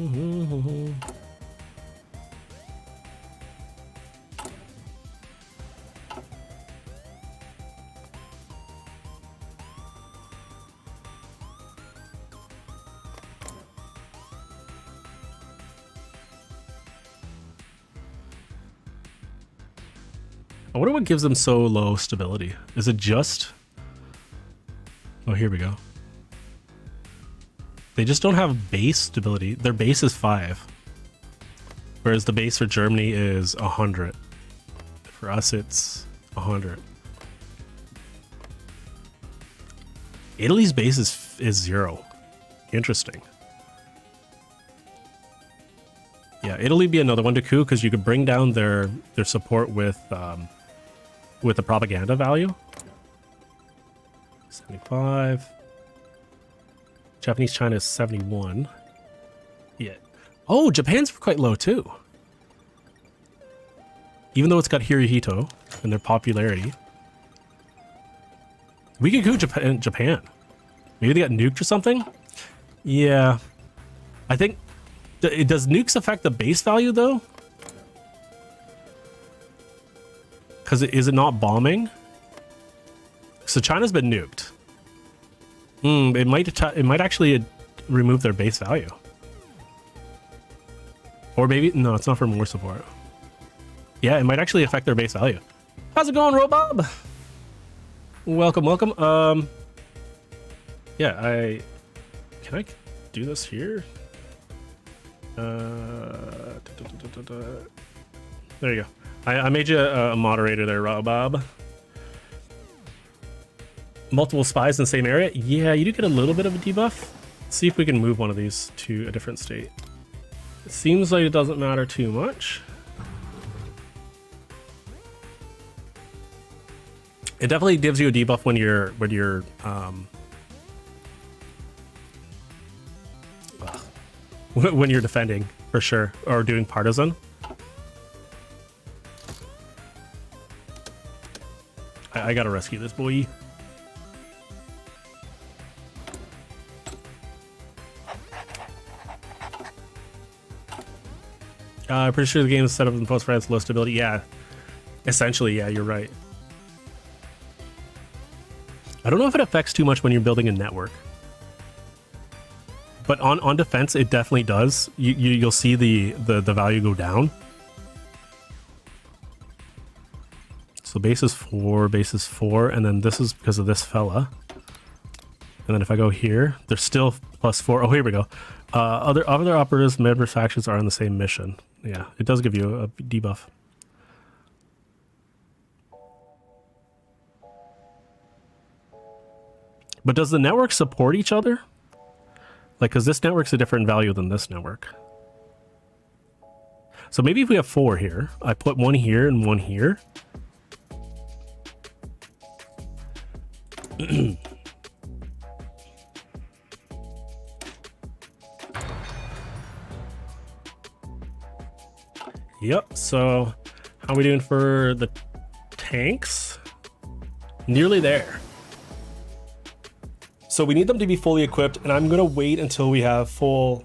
wonder what gives them so low stability. Is it just... Oh, here we go. They just don't have base stability. Their base is 5. Whereas the base for Germany is 100. For us, it's 100. Italy's base is 0. Interesting. Yeah, Italy be another one to coup because you could bring down their support with the propaganda value. 75. Japanese China is 71. Yeah. Oh, Japan's quite low too. Even though it's got Hirohito and their popularity. We could coup Japan. Maybe they got nuked or something? Yeah. I think... Does nukes affect the base value though? Because is it not bombing? So China's been nuked. It might actually remove their base value. Or maybe... No, it's not for more support. Yeah, it might actually affect their base value. How's it going, Robob? Welcome, welcome. Yeah, can I do this here? There you go. I made you a moderator there, Robob. Multiple spies in the same area? Yeah, you do get a little bit of a debuff. Let's see if we can move one of these to a different state. It seems like it doesn't matter too much. It definitely gives you a debuff when you're when you're defending, for sure, or doing partisan. I gotta rescue this boy. I'm pretty sure the game is set up in post-France low stability. Yeah, essentially, yeah, you're right. I don't know if it affects too much when you're building a network. But on defense, it definitely does. You'll see the value go down. So base is 4, and then this is because of this fella. And then if I go here, they're still +4. Oh, here we go. Other operatives, members, factions are on the same mission. Yeah, it does give you a debuff. But does the network support each other? Like, because this network's a different value than this network. So maybe if we have 4 here, I put 1 here and 1 here. Yep, so how are we doing for the tanks? Nearly there. So we need them to be fully equipped, and I'm gonna wait until we have full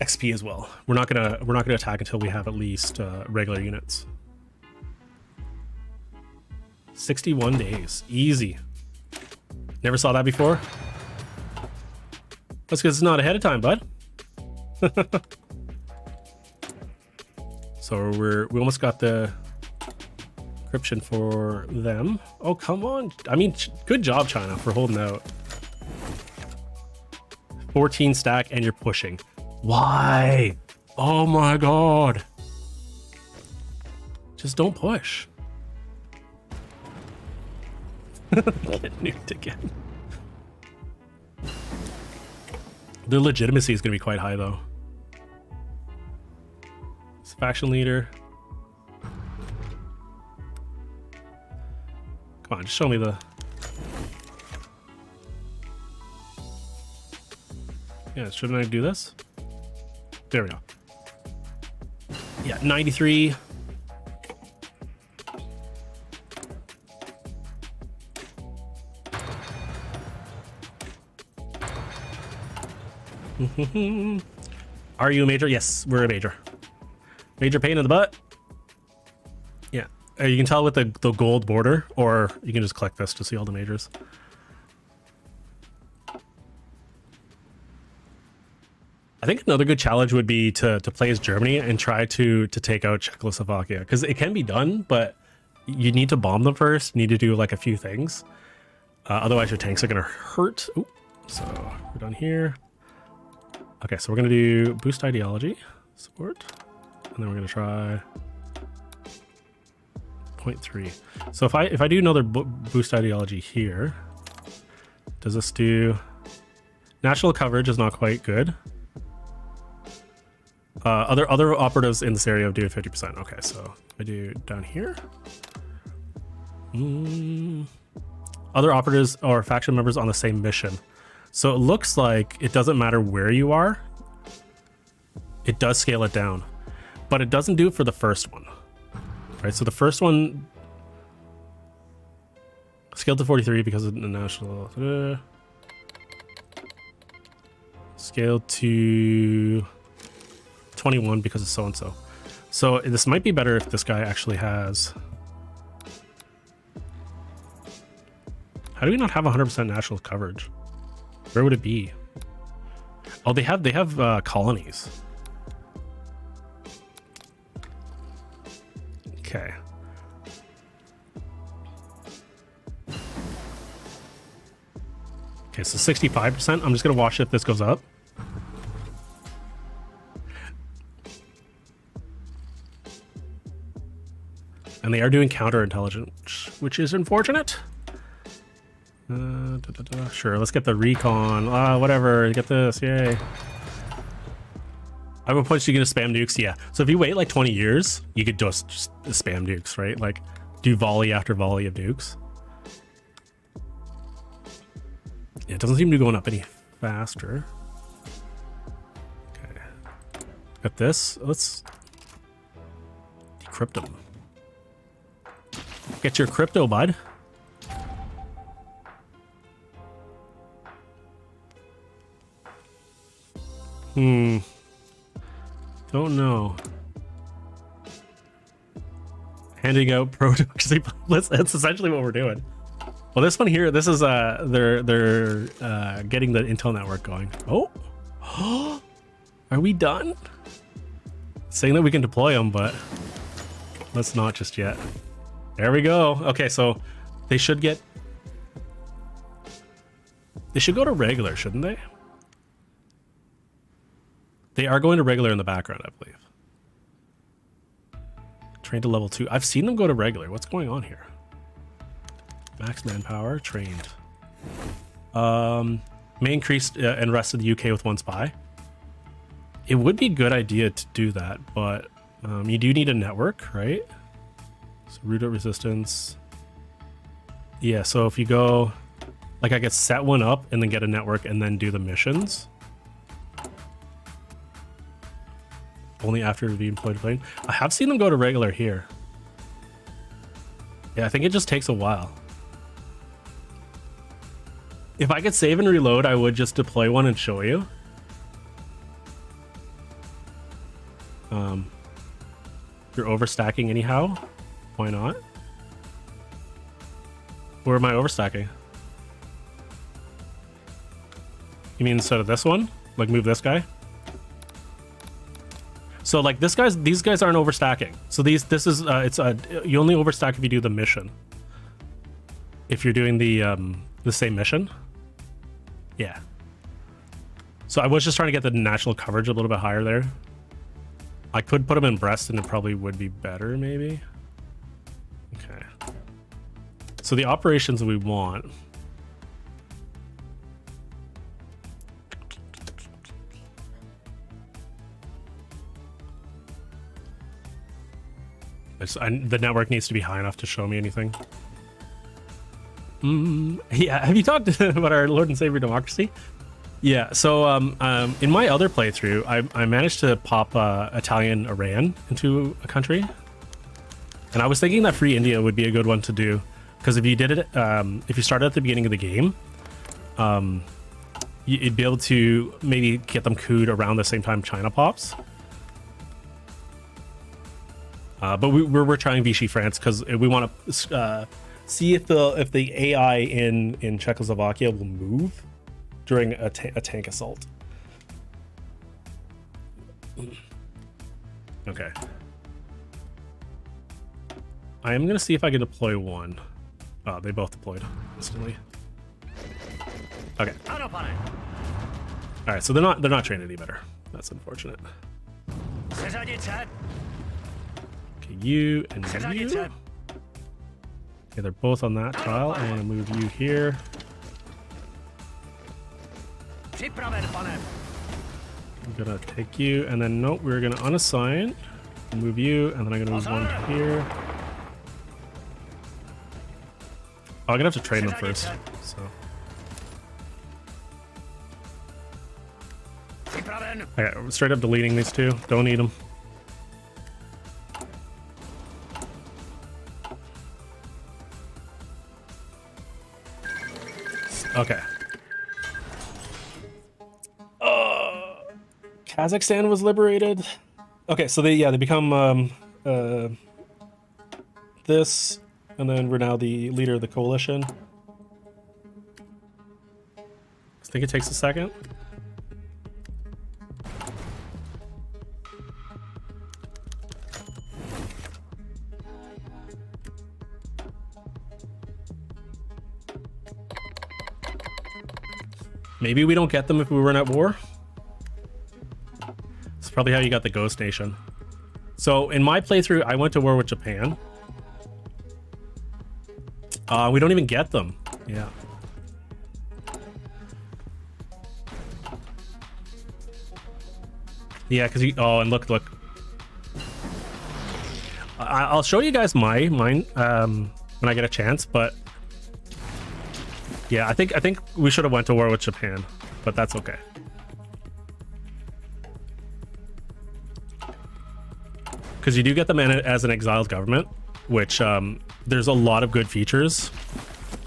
XP as well. We're not gonna attack until we have at least regular units. 61 days, easy. Never saw that before. That's because it's not ahead of time, bud. So we almost got the encryption for them. Oh, come on. I mean, good job, China, for holding out. 14 stack and you're pushing. Why? Oh my god. Just don't push. Get nuked again. Their legitimacy is going to be quite high, though. It's faction leader. Come on, just show me the... Yeah, shouldn't I do this? There we go. Yeah, 93. Are you a major? Yes, we're a major. Major pain in the butt. Yeah, you can tell with the gold border, or you can just click this to see all the majors. I think another good challenge would be to play as Germany and try to take out Czechoslovakia, because it can be done, but you need to bomb them first. You need to do like a few things. Otherwise your tanks are gonna hurt. Ooh, so we're done here. Okay, so we're gonna do boost ideology support, and then we're gonna try 0.3. So if I do another boost ideology here, does this do national coverage? Is not quite good. Other operatives in this area do 50%. Okay, so I do down here. Other operatives or faction members on the same mission. So it looks like it doesn't matter where you are. It does scale it down, but it doesn't do it for the first one. Right, so the first one scaled to 43 because of the national. Scaled to 21 because of so-and-so. So this might be better if this guy actually has... How do we not have 100% national coverage? Where would it be? Oh, they have colonies. Okay. Okay, so 65%. I'm just gonna watch if this goes up. And they are doing counterintelligence, which is unfortunate. Sure, let's get the recon. Whatever, get this, yay. I would point you gonna spam nukes, yeah. So if you wait like 20 years, you could just spam nukes, right? Like do volley after volley of nukes. Yeah, it doesn't seem to be going up any faster. Okay. Got this. Let's decrypt them. Get your crypto, bud. Don't know. Handing out pro-democracy pamphlets. That's essentially what we're doing. Well, this one here, this is they're getting the Intel network going. Oh, are we done? Saying that we can deploy them, but let's not just yet. There we go. Okay, so they should go to regular, shouldn't they? They are going to regular in the background, I believe. Trained to level 2. I've seen them go to regular. What's going on here? Max manpower, trained. May increase and rest of the UK with 1 spy. It would be a good idea to do that, but you do need a network, right? So root out resistance. Yeah, so if you go, like I could set one up and then get a network and then do the missions. Only after being employed plane. I have seen them go to regular here. Yeah, I think it just takes a while. If I could save and reload, I would just deploy one and show you. You're overstacking anyhow. Why not? Where am I overstacking? You mean instead of this one? Like move this guy? So like these guys aren't overstacking. So this is you only overstack if you do the mission. If you're doing the same mission. Yeah. So I was just trying to get the national coverage a little bit higher there. I could put them in Brest and it probably would be better maybe. Okay. So the operations we want. The network needs to be high enough to show me anything. Yeah, have you talked about our Lord and Savior democracy? Yeah, so in my other playthrough, I managed to pop Italian Iran into a country. And I was thinking that Free India would be a good one to do. Because if you did it, if you started at the beginning of the game, you'd be able to maybe get them cooed around the same time China pops. But we're trying Vichy France because we want to see if the AI in Czechoslovakia will move during a tank assault. Okay. I am gonna see if I can deploy one. Oh, they both deployed instantly. Okay. All right, so they're not trained any better. That's unfortunate. Okay, you and you. Okay, they're both on that tile. I want to move you here. I'm gonna take you, and then nope, we're gonna unassign, move you, and then I'm gonna move one to here. Oh, I'm gonna have to train them first. So. Okay, we're straight up deleting these two. Don't need them. Okay. Kazakhstan was liberated. Okay, so they become this, and then we're now the leader of the coalition. I think it takes a second. Maybe we don't get them if we weren't at war. It's probably how you got the Ghost Nation. So in my playthrough, I went to war with Japan. We don't even get them. Yeah. Yeah, because oh, and look. I'll show you guys mine when I get a chance, but yeah, I think we should have went to war with Japan, but that's okay. Because you do get them in as an exiled government, which there's a lot of good features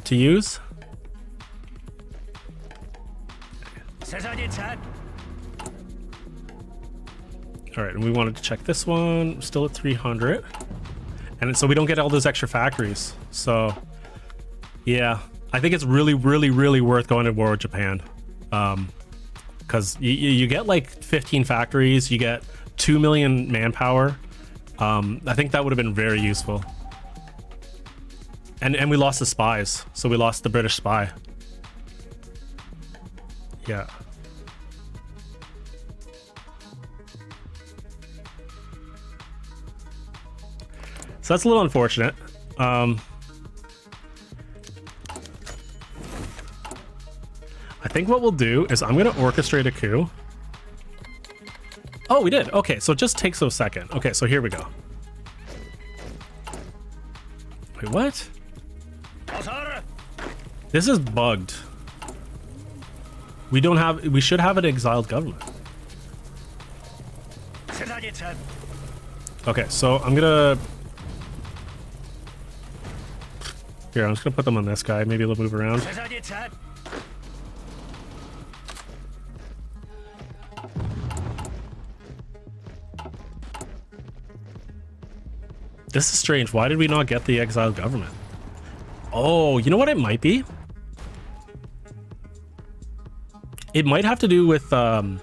to use. All right, and we wanted to check this one. Still at 300, and so we don't get all those extra factories. So yeah, I think it's really worth going to war with Japan, because you get like 15 factories, you get 2 million manpower. I think that would have been very useful. And we lost the spies, so we lost the British spy. Yeah. So that's a little unfortunate. I think what we'll do is I'm gonna orchestrate a coup. Oh, we did. Okay, so it just takes a second. Okay, so here we go. Wait, what? This is bugged. We should have an exiled government. Okay, so I'm gonna... Here, I'm just gonna put them on this guy. Maybe they'll move around. This is strange. Why did we not get the exiled government? Oh, you know what it might be? It might have to do with the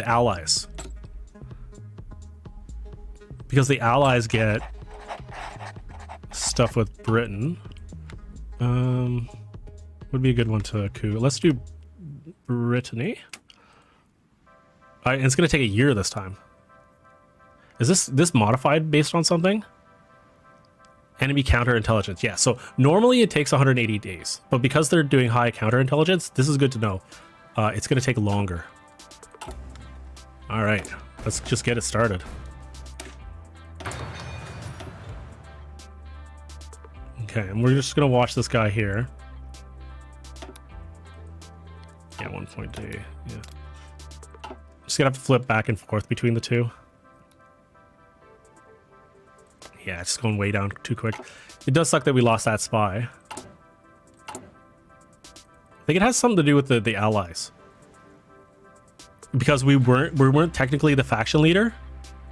Allies. Because the Allies get stuff with Britain. Would be a good one to coup. Let's do Brittany. It's gonna take a year this time. Is this modified based on something? Enemy counterintelligence. Yeah, so normally it takes 180 days, but because they're doing high counterintelligence, this is good to know. It's going to take longer. All right, let's just get it started. Okay, and we're just going to watch this guy here. Yeah, 1.2. Yeah. Just going to have to flip back and forth between the two. Yeah, it's going way down too quick. It does suck that we lost that spy. I think it has something to do with the allies. Because we weren't technically the faction leader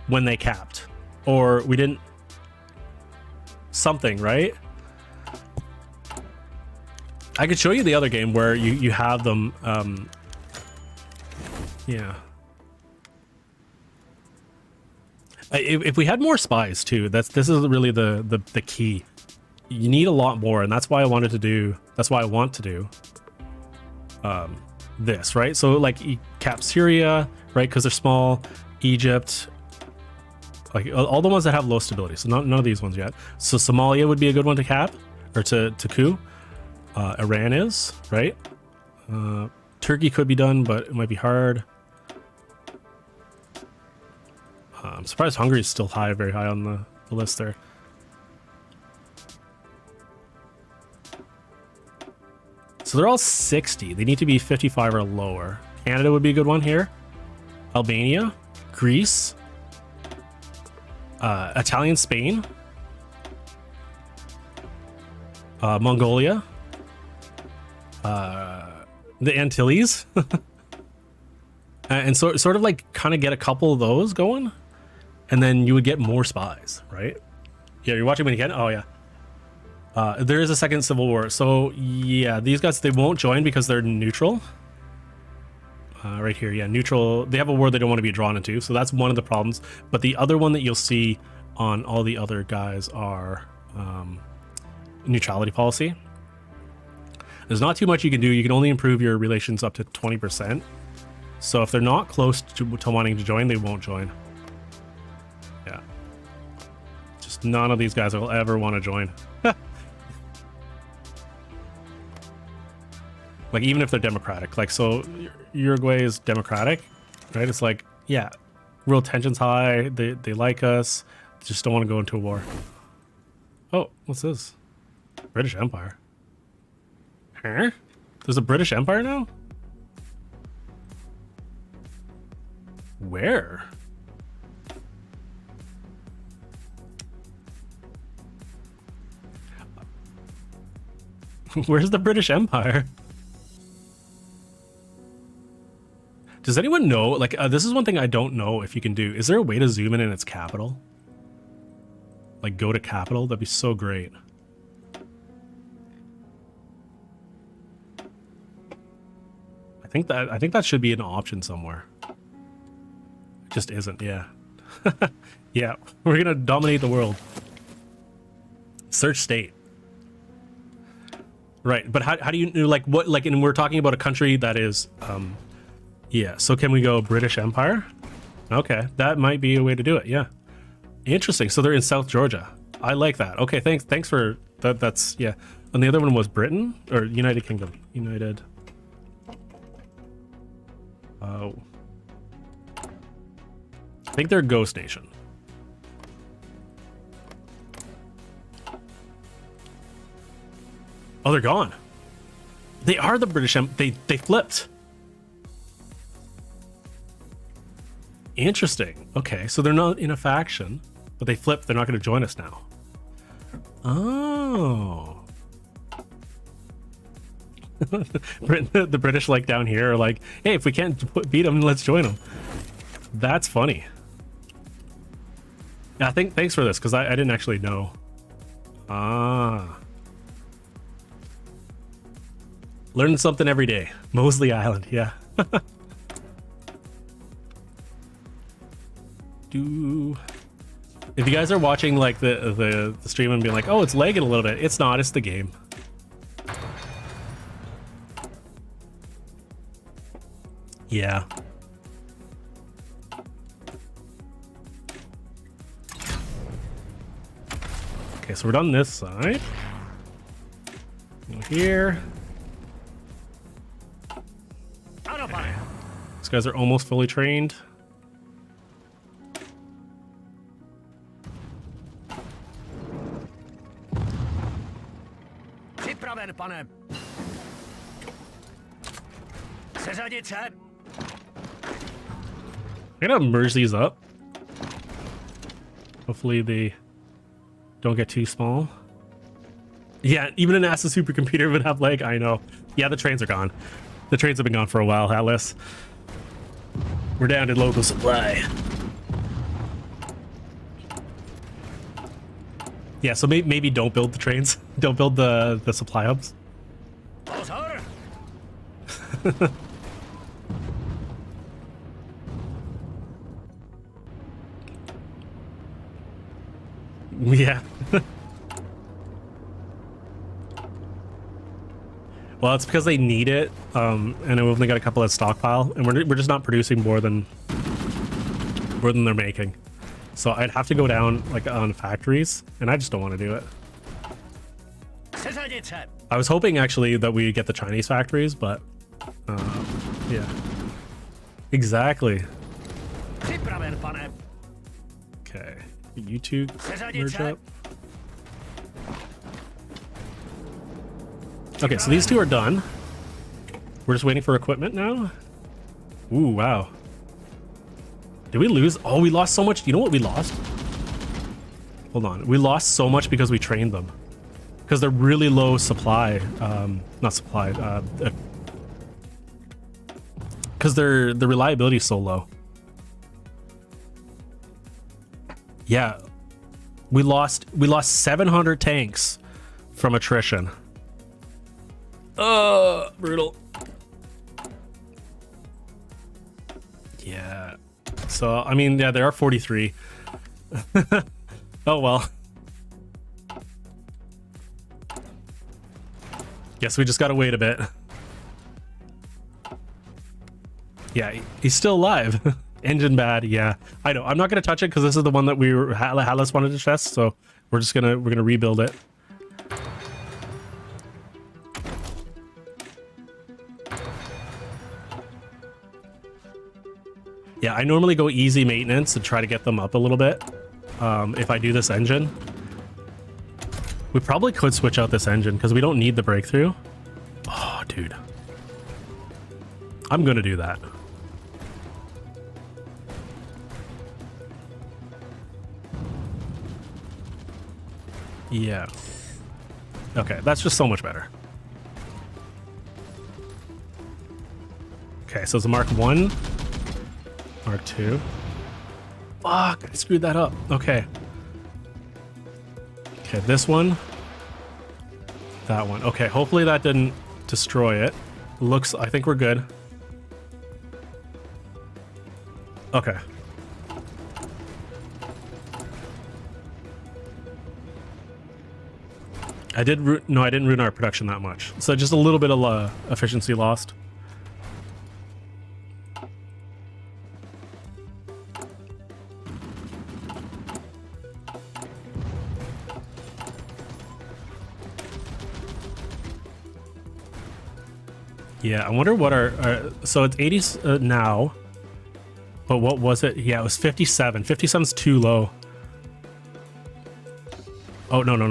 when they capped. Or we didn't... Something, right? I could show you the other game where you have them... yeah. If we had more spies too, this is really the key. You need a lot more, and that's why I wanted to do... That's why I want to do... this, right? So like cap Syria, right? Because they're small. Egypt, like all the ones that have low stability. So none of these ones yet. So Somalia would be a good one to cap or to coup. Iran is, right? Turkey could be done, but it might be hard. I'm surprised Hungary is still very high on the list there. So they're all 60. They need to be 55 or lower. Canada would be a good one here. Albania, Greece, Italian, Spain, Mongolia, the Antilles, and so sort of like kind of get a couple of those going, and then you would get more spies, right? Yeah, you're watching when you can. Oh yeah. There is a second civil war, so yeah, these guys, they won't join because they're neutral. Right here, yeah, neutral. They have a war they don't want to be drawn into, so that's one of the problems. But the other one that you'll see on all the other guys are neutrality policy. There's not too much you can do. You can only improve your relations up to 20%. So if they're not close to wanting to join, they won't join. Yeah. Just none of these guys will ever want to join. Like, even if they're democratic, like, so Uruguay is democratic, right? It's like, yeah, real tension's high. They like us, just don't want to go into a war. Oh, what's this? British Empire. Huh? There's a British Empire now? Where? Where's the British Empire? Does anyone know, like, this is one thing I don't know if you can do. Is there a way to zoom in its capital? Like, go to capital? That'd be so great. I think that should be an option somewhere. It just isn't, yeah. Yeah, we're gonna dominate the world. Search state. Right, but how do you, like, what, like, and we're talking about a country that is, yeah, so can we go British Empire? Okay, that might be a way to do it, yeah. Interesting, so they're in South Georgia. I like that. Okay, thanks for that. That's, yeah. And the other one was Britain or United Kingdom? United. Oh. I think they're a ghost nation. Oh, they're gone. They are the British they flipped. Interesting. Okay, so they're not in a faction, but they flipped. They're not going to join us now. Oh. The British, like, down here are like, hey, if we can't beat them, let's join them. That's funny. Yeah, thanks for this, because I didn't actually know. Ah. Learning something every day. Moseley Island, yeah. If you guys are watching, like, the stream and being like, oh, it's lagging a little bit, it's not, it's the game. Yeah. Okay, so we're done this side. Go here. These guys are almost fully trained. Připraven, pane. Seřadit se. I'm gonna merge these up. Hopefully they don't get too small. Yeah, even a NASA supercomputer would have lag. I know. Yeah, the trains are gone. The trains have been gone for a while, Atlas. We're down to local supply. Yeah, so maybe don't build the trains. Don't build the supply hubs. Pozor! Yeah. Well, it's because they need it, and we've only got a couple of stockpile, and we're just not producing more than they're making. So I'd have to go down like on factories, and I just don't want to do it. I was hoping actually that we get the Chinese factories, but yeah, exactly. Připraven, pane. Okay, you two merge up. Okay, so these two are done. We're just waiting for equipment now. Ooh, wow. Did we lose? Oh, we lost so much. You know what we lost? Hold on. We lost so much because we trained them. Because they're really low supply. Not supply. Because the reliability is so low. Yeah. We lost 700 tanks from attrition. Brutal. Yeah. So, I mean, yeah, there are 43. Oh, well. Guess we just gotta wait a bit. Yeah, he's still alive. Engine bad, yeah. I know. I'm not gonna touch it because this is the one that Hallis wanted to test, so we're gonna rebuild it. Yeah, I normally go easy maintenance and try to get them up a little bit. If I do this engine, we probably could switch out this engine because we don't need the breakthrough. Oh, dude. I'm gonna do that. Yeah. Okay, that's just so much better. Okay, so it's a Mark 1. Mark 2. Fuck, I screwed that up. Okay. Okay, this one. That one. Okay, hopefully that didn't destroy it. Looks, I think we're good. Okay. I didn't ruin our production that much. So just a little bit of efficiency lost. Yeah, I wonder what our so it's 80 now, but what was it? Yeah, it was 57. 57's too low. Oh, no. Didn't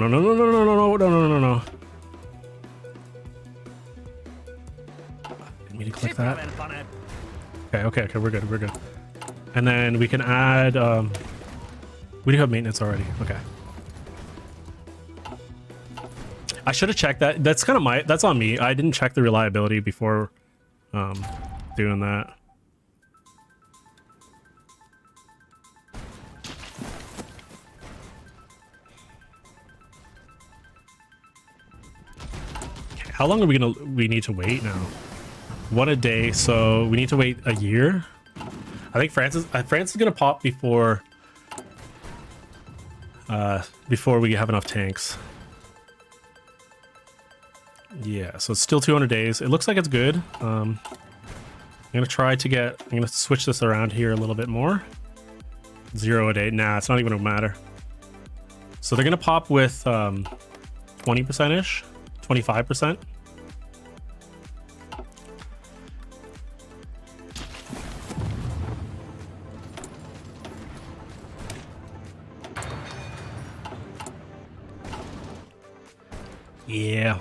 mean to click that. Okay, we're good. And then we can add, we do have maintenance already. Okay. I should have checked that. That's kind of that's on me. I didn't check the reliability before doing that. Okay, how long are we need to wait now? 1 a day, so we need to wait a year. I think France is gonna pop before we have enough tanks. Yeah, so it's still 200 days. It looks like it's good. I'm gonna switch this around here a little bit more. 0 a day. Nah, it's not even gonna matter. So they're gonna pop with 20%-ish, 25%. Yeah.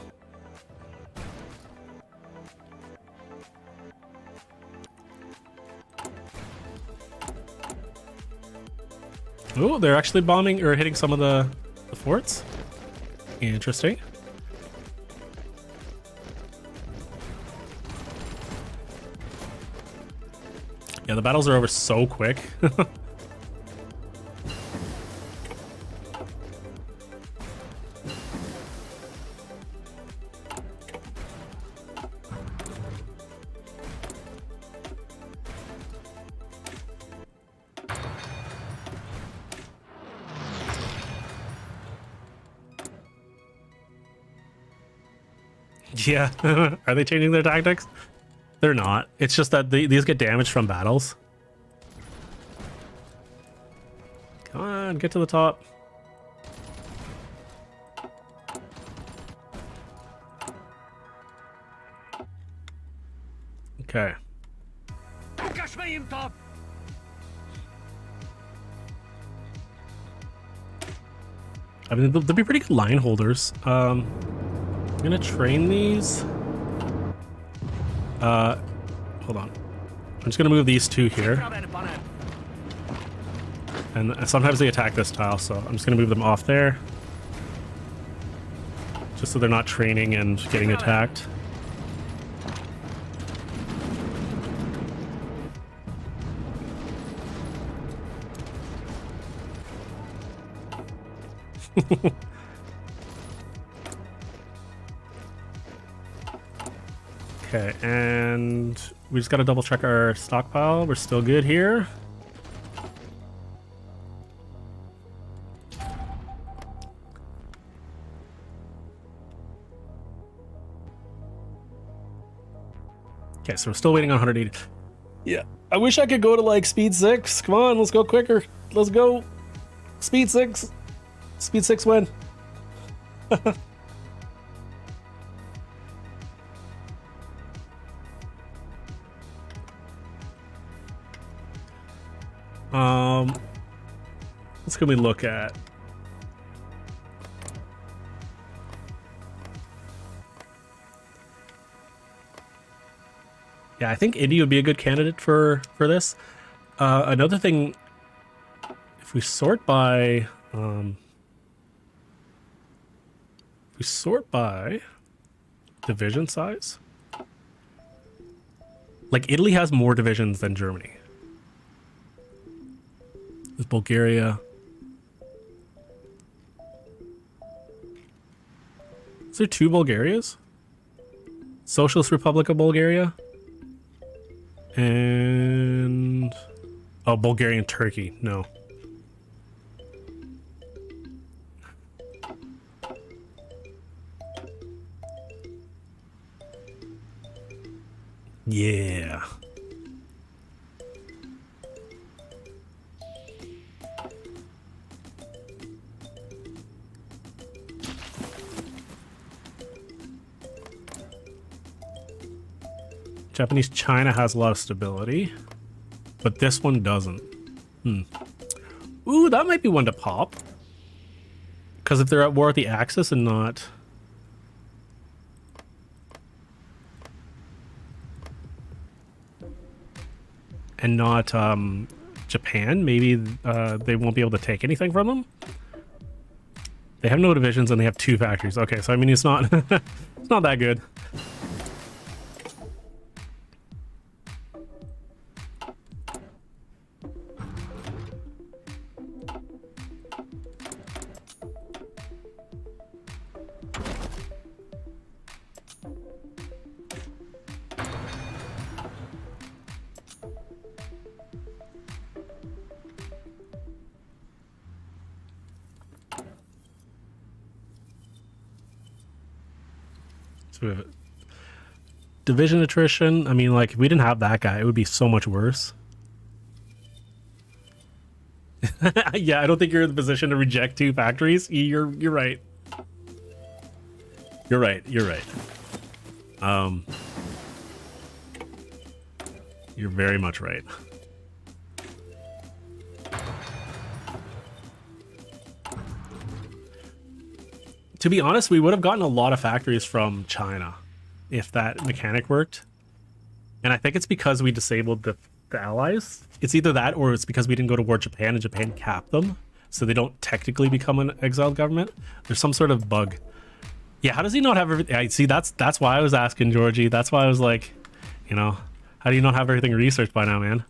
Oh, they're actually bombing or hitting some of the forts. Interesting. Yeah, the battles are over so quick. Yeah. Are they changing their tactics? They're not. It's just that these get damaged from battles. Come on, get to the top. Okay. Ukażmy im to! I mean, they'll be pretty good line holders. I'm gonna train these. Hold on. I'm just gonna move these two here. Przyprawiony, pane. And sometimes they attack this tile, so I'm just gonna move them off there. Just so they're not training and getting attacked. Okay, and we just gotta double check our stockpile. We're still good here. Okay, so we're still waiting on 180. Yeah, I wish I could go to like speed 6. Come on, let's go quicker. Let's go. Speed 6. Speed 6 win. What can we look at? Yeah, I think Indy would be a good candidate for this. Another thing, if we sort by division size, like Italy has more divisions than Germany. There's Bulgaria. Is there 2 Bulgarias? Socialist Republic of Bulgaria. And... oh, Bulgaria and Turkey. No. Yeah. Japanese China has a lot of stability, but this one doesn't. Ooh, that might be one to pop. Because if they're at war with the Axis and not... Japan, maybe they won't be able to take anything from them. They have no divisions and they have 2 factories. Okay, so I mean, it's not it's not that good. So we have division attrition. I mean, like, if we didn't have that guy, it would be so much worse. Yeah, I don't think you're in the position to reject 2 factories. You're right. You're right. You're right. You're very much right. To be honest, we would have gotten a lot of factories from China if that mechanic worked. And I think it's because we disabled the allies. It's either that or it's because we didn't go to war with Japan and Japan capped them. So they don't technically become an exiled government. There's some sort of bug. Yeah, how does he not have everything? I see, that's why I was asking, Georgie. That's why I was like, you know, How do you not have everything researched by now, man?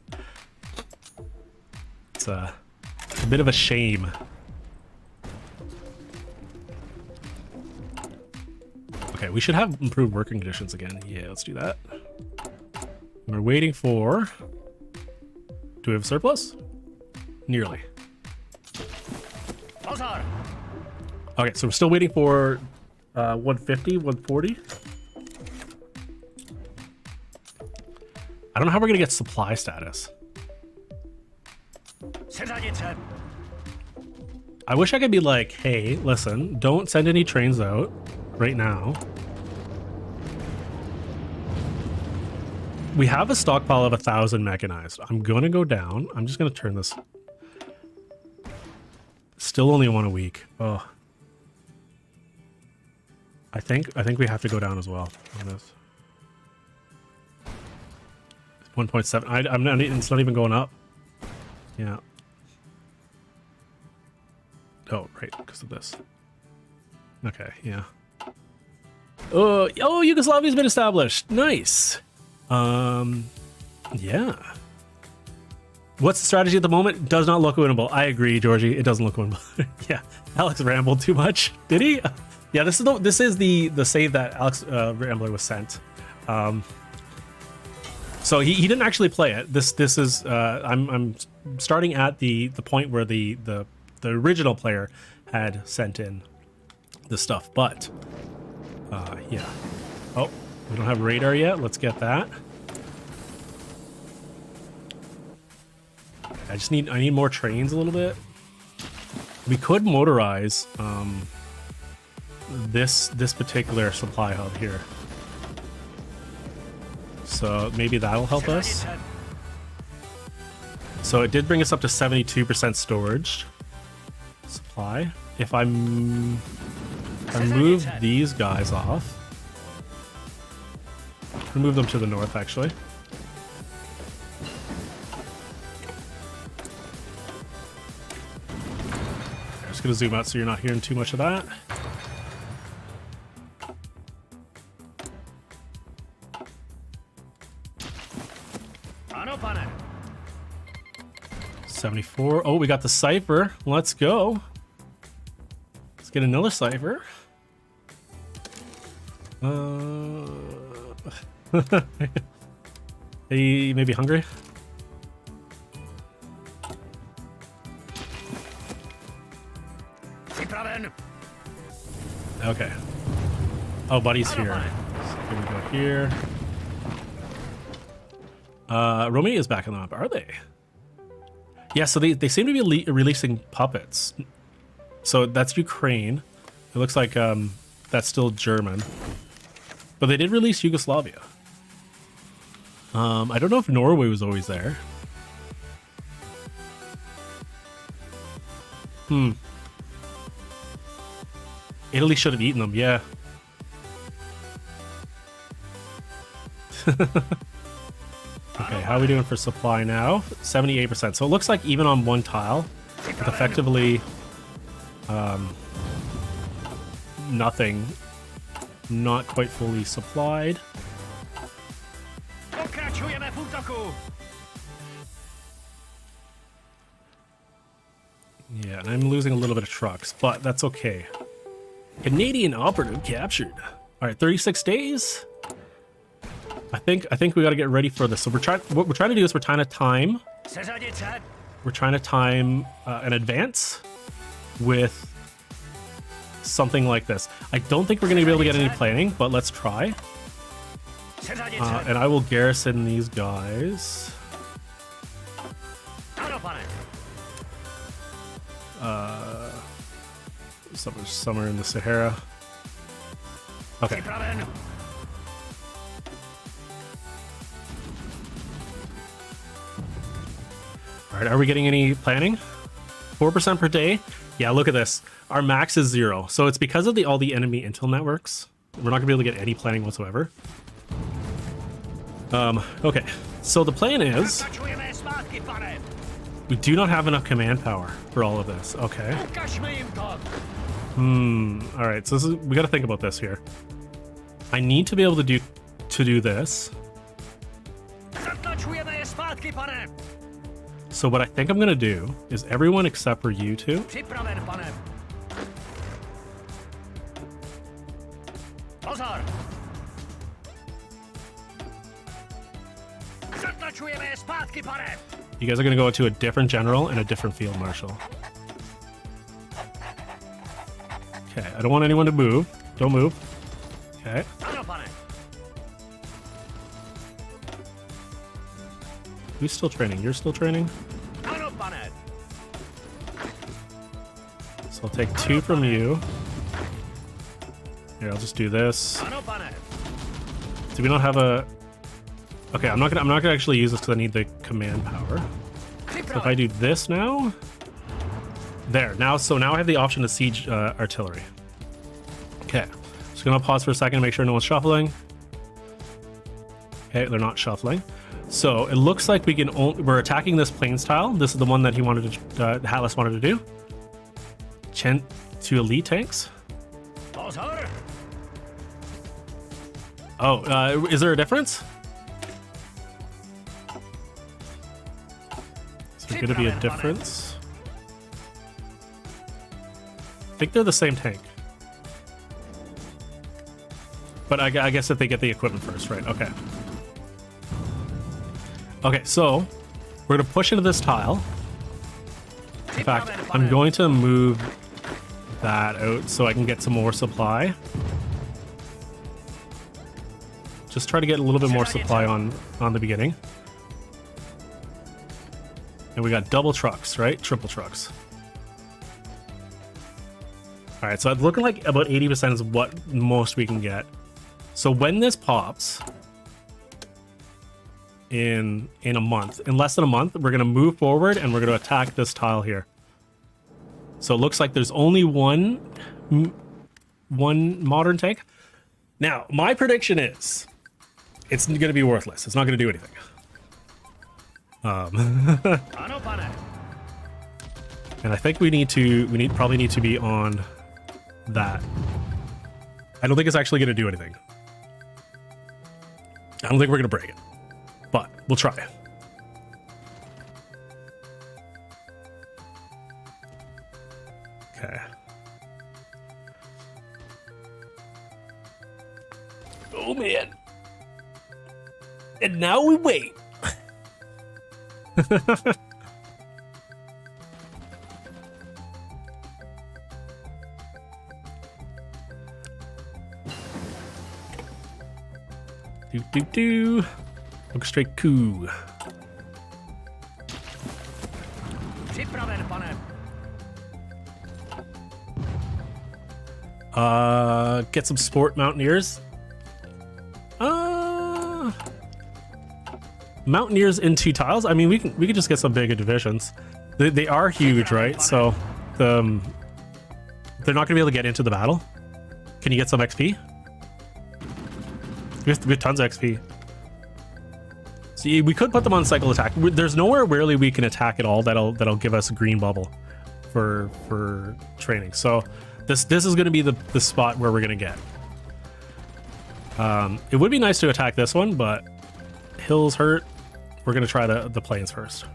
It's a bit of a shame. Okay, we should have improved working conditions again. Yeah, let's do that. We're waiting for... Do we have a surplus? Nearly. Okay, so we're still waiting for 150, 140. I don't know how we're gonna get supply status. I wish I could be like, hey, listen, don't send any trains out right now. We have a stockpile of 1,000 mechanized. I'm gonna go down. I'm just gonna turn this. Still only one a week. Oh. I think we have to go down as well on this. 1.7. I'm not. It's not even going up. Yeah. Oh, right, because of this. Okay, yeah. Oh, Yugoslavia's been established. Nice. Yeah. What's the strategy at the moment? Does not look winnable. I agree, Georgie. It doesn't look winnable. Yeah. Alex rambled too much. Did he? Yeah. This is the save that Alex Rambler was sent. So he didn't actually play it. This is I'm starting at the point where the original player had sent in the stuff, but yeah. Oh, we don't have radar yet. Let's get that. I need more trains a little bit. We could motorize this particular supply hub here. So maybe that'll help us. So it did bring us up to 72% storage supply. If I move these guys off, I'll move them to the north actually. I'm just gonna zoom out so you're not hearing too much of that. Pane. 74. Oh, we got the cipher. Let's go. Let's get another cipher. Hey, maybe hungry? Okay. Oh, buddy's here. So here we go here. Romania's back on the map, are they? Yeah, so they seem to be releasing puppets. So that's Ukraine. It looks like that's still German. But they did release Yugoslavia. I don't know if Norway was always there. Italy should have eaten them, yeah. Okay, how are we doing for supply now? 78%. So it looks like even on one tile, with effectively nothing, not quite fully supplied. Yeah, and I'm losing a little bit of trucks, but that's okay. Canadian operative captured. All right, 36 days. I think we got to get ready for this. So what we're trying to do is we're trying to time an advance with something like this. I don't think we're going to be able to get any planning, but let's try. And I will garrison these guys. Somewhere in the Sahara. Okay. All right, are we getting any planning? 4% per day? Yeah, look at this. Our max is 0. So it's because of all the enemy intel networks. We're not gonna be able to get any planning whatsoever. Okay, so the plan is we do not have enough command power for all of this. Okay. All right, so we got to think about this here. I need to be able to do this. pane. So what I think I'm gonna do is everyone except for you two. Připraven, pane. Pozor. Zatlačujeme je zpátky, pane. You guys are gonna go to a different general and a different field marshal. Okay, I don't want anyone to move. Don't move. Okay. Ano, pane. Who's still training? You're still training? Ano, pane. So I'll take 2 from you. Here, I'll just do this. Ano, pane. Do we not have a... Okay, I'm not gonna actually use this because I need the command power. So if I do this now... There, now I have the option to siege artillery. Okay, just gonna pause for a second to make sure no one's shuffling. Okay, they're not shuffling. So it looks like we're attacking this plains tile. This is the one that he wanted to, Atlas wanted to do. Chen to elite tanks. Pozor. Oh, is there a difference? Is there going to be a difference? I think they're the same tank. But I guess if they get the equipment first, right? Okay. Okay, so we're going to push into this tile. In fact, I'm going to move that out so I can get some more supply. Just try to get a little bit more supply on the beginning. And we got double trucks, right? Triple trucks. All right, so it's looking like about 80% is what most we can get. So when this pops in a month, in less than a month, we're going to move forward and we're going to attack this tile here. So it looks like there's only one modern tank. Now, my prediction is it's going to be worthless. It's not going to do anything. Ano, pane. And I think we probably need to be on that. I don't think it's actually going to do anything. I don't think we're going to break it, but we'll try. Okay. Oh man. And now we wait. Do. Look straight coup. Připraven, pane. Get some sport mountaineers. Mountaineers in 2 tiles. I mean, we can just get some bigger divisions. They are huge, right? So they're not gonna be able to get into the battle. Can you get some XP? We have tons of XP. See, we could put them on cycle attack. There's nowhere really we can attack at all that'll give us a green bubble for training. So this is going to be the spot where we're going to get. It would be nice to attack this one, but hills hurt. We're going to try the plains first.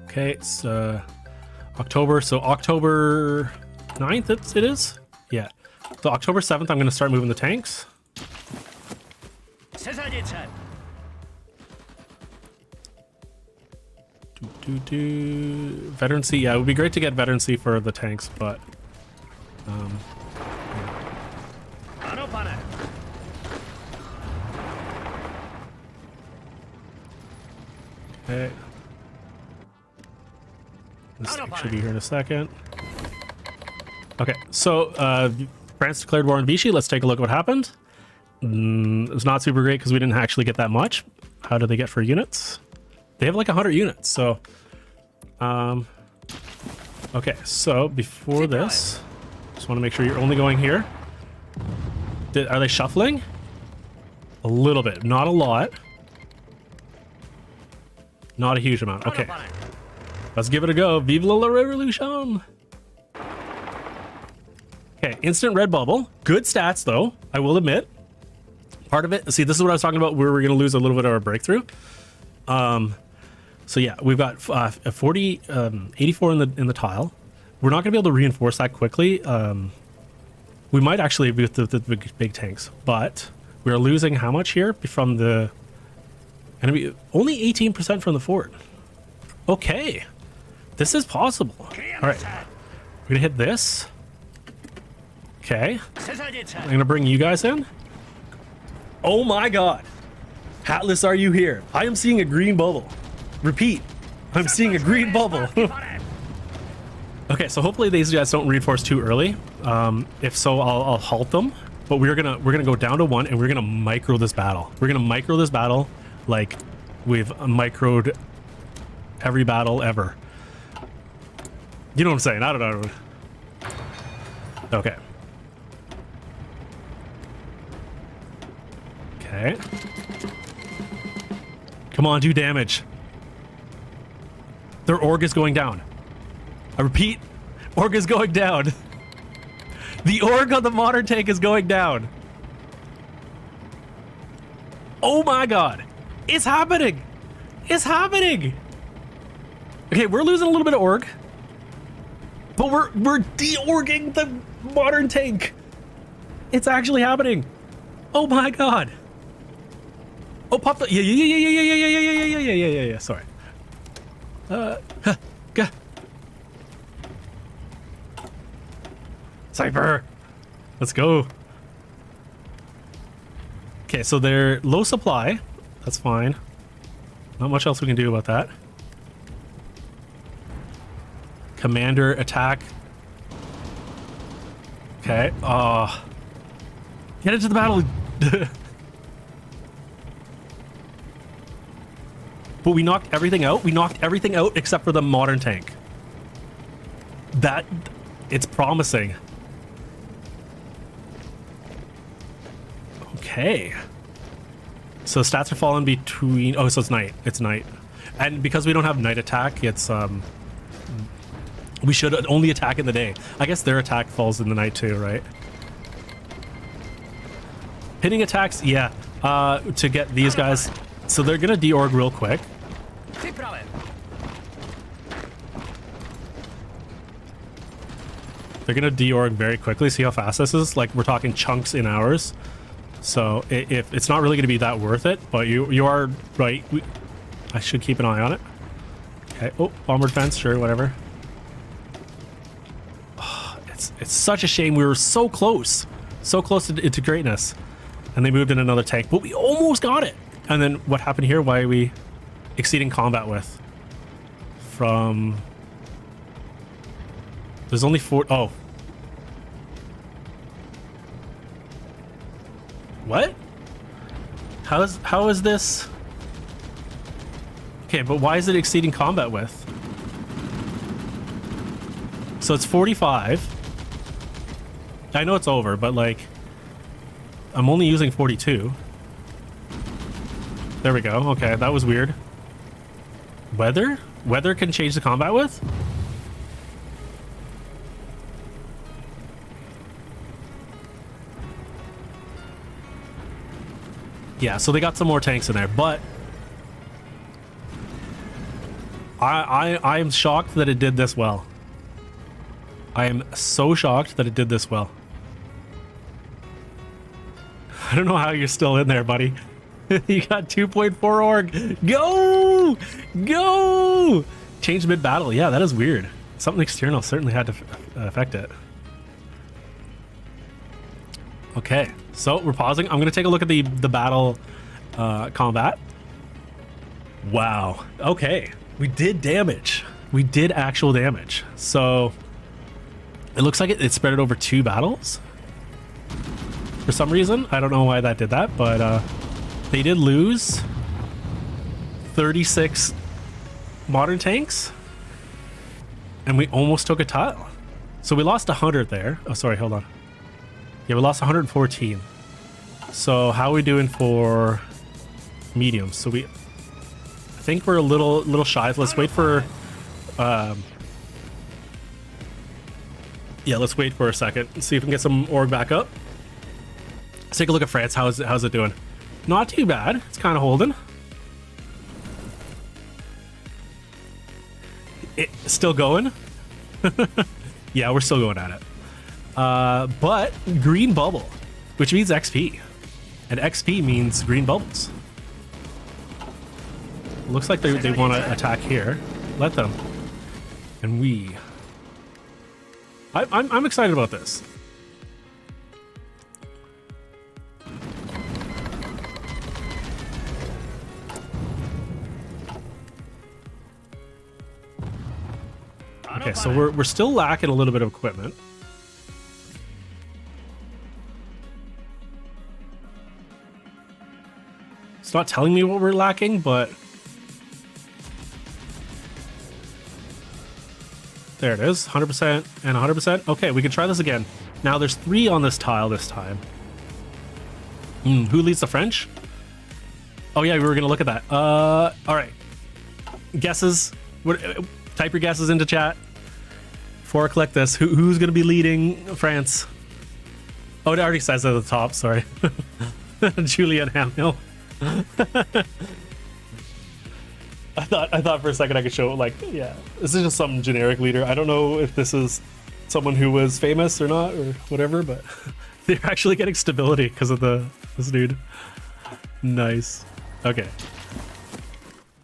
Okay, it's October. So October 9th it is? Yeah. So October 7th, I'm going to start moving the tanks. Veterancy, yeah, it would be great to get veterancy for the tanks, but okay. This tank should be here in a second. Okay, so France declared war on Vichy. Let's take a look at what happened. It's not super great because we didn't actually get that much. How do they get for units? They have like 100 units. So, okay. So before this, just want to make sure you're only going here. Are they shuffling? A little bit, not a lot. Not a huge amount. Okay, let's give it a go. Vive la revolution! Okay, instant red bubble. Good stats though, I will admit. part of it. See, this is what I was talking about where we're going to lose a little bit of our breakthrough. So yeah, we've got 84 in the tile. We're not going to be able to reinforce that quickly. We might actually be with the big tanks, but we're losing how much here from the enemy? Only 18% from the fort. Okay, this is possible. All right, we're gonna hit this. Okay, I'm gonna bring you guys in. Oh my God, Atlas, are you here? I am seeing a green bubble. Repeat, I'm seeing a green bubble. Okay, so hopefully these guys don't reinforce too early. If so, I'll halt them. But we're gonna go down to 1, and we're gonna micro this battle. We're gonna micro this battle like we've microed every battle ever. You know what I'm saying? I don't know. Okay. Okay. Come on, do damage. Their org is going down. I repeat, org is going down. The org on the modern tank is going down. Oh my God. It's happening. It's happening. Okay, we're losing a little bit of org. But we're de-orging the modern tank. It's actually happening. Oh my God. Oh, pop the yeah. Sorry. Cypher. Let's go. Okay, so they're low supply. That's fine. Not much else we can do about that. Commander attack. Okay. Get into the battle. But we knocked everything out. We knocked everything out except for the modern tank. That, it's promising. Okay. So stats are falling between, oh, so it's night. It's night. And because we don't have night attack, it's, we should only attack in the day. I guess their attack falls in the night too, right? Hitting attacks, yeah. To get these guys, so they're gonna de-org real quick. They're gonna de-org very quickly. See how fast this is? Like, we're talking chunks in hours. So if it's not really gonna be that worth it, but you are right. I should keep an eye on it. Okay. Oh, bomber defense, sure, whatever. Oh, it's such a shame. We were so close to greatness, and they moved in another tank, but we almost got it. And then what happened here? Why are we exceeding combat with? From there's only 4. Oh, what? How is this? Okay, but why is it exceeding combat with? So it's 45. I know it's over, but like, I'm only using 42. There we go. Okay, that was weird. Weather? Weather can change the combat with? Yeah, so they got some more tanks in there, but I am shocked that it did this well. I am so shocked that it did this well. I don't know how you're still in there, buddy. You got 2.4 org. Go! Go! Change mid-battle. Yeah, that is weird. Something external certainly had to affect it. Okay, so we're pausing. I'm going to take a look at the battle combat. Wow. Okay, we did damage. We did actual damage. So it looks like it spread it over 2 battles. For some reason, I don't know why that did that, but they did lose 36 modern tanks, and we almost took a tile. So we lost 100 there. Oh, sorry, hold on. Yeah, we lost 114. So how are we doing for mediums? So I think we're a little shy. Let's wait for yeah, let's wait for a second and see if we can get some org back up. Let's take a look at France. How's it doing? Not too bad. It's kind of holding. It's still going. Yeah, we're still going at it. But green bubble, which means XP, and XP means green bubbles. Looks like they want to attack here. Let them. And I'm excited about this. Okay, so we're still lacking a little bit of equipment. It's not telling me what we're lacking, but there it is, 100% and 100%. Okay, we can try this again. Now there's 3 on this tile this time. Who leads the French? Oh yeah, we were gonna look at that. All right. Guesses. Type your guesses into chat. Before I click this, who's gonna be leading France? Oh, it already says at the top. Sorry, Julian Hamill. I thought for a second I could show, like, yeah, this is just some generic leader. I don't know if this is someone who was famous or not or whatever, but they're actually getting stability because of this dude. Nice. Okay.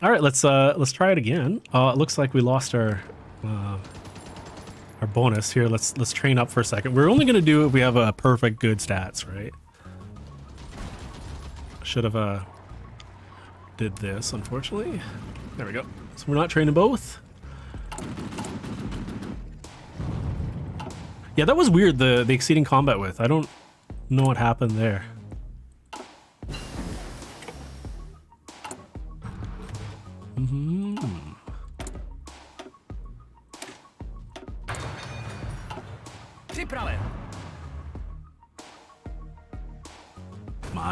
All right, let's try it again. It looks like we lost our bonus here. Let's train up for a second. We're only gonna do it if we have a perfect good stats, right? Should have did this, unfortunately. There we go. So we're not training both. Yeah, that was weird, the exceeding combat width. I don't know what happened there. Mm-hmm.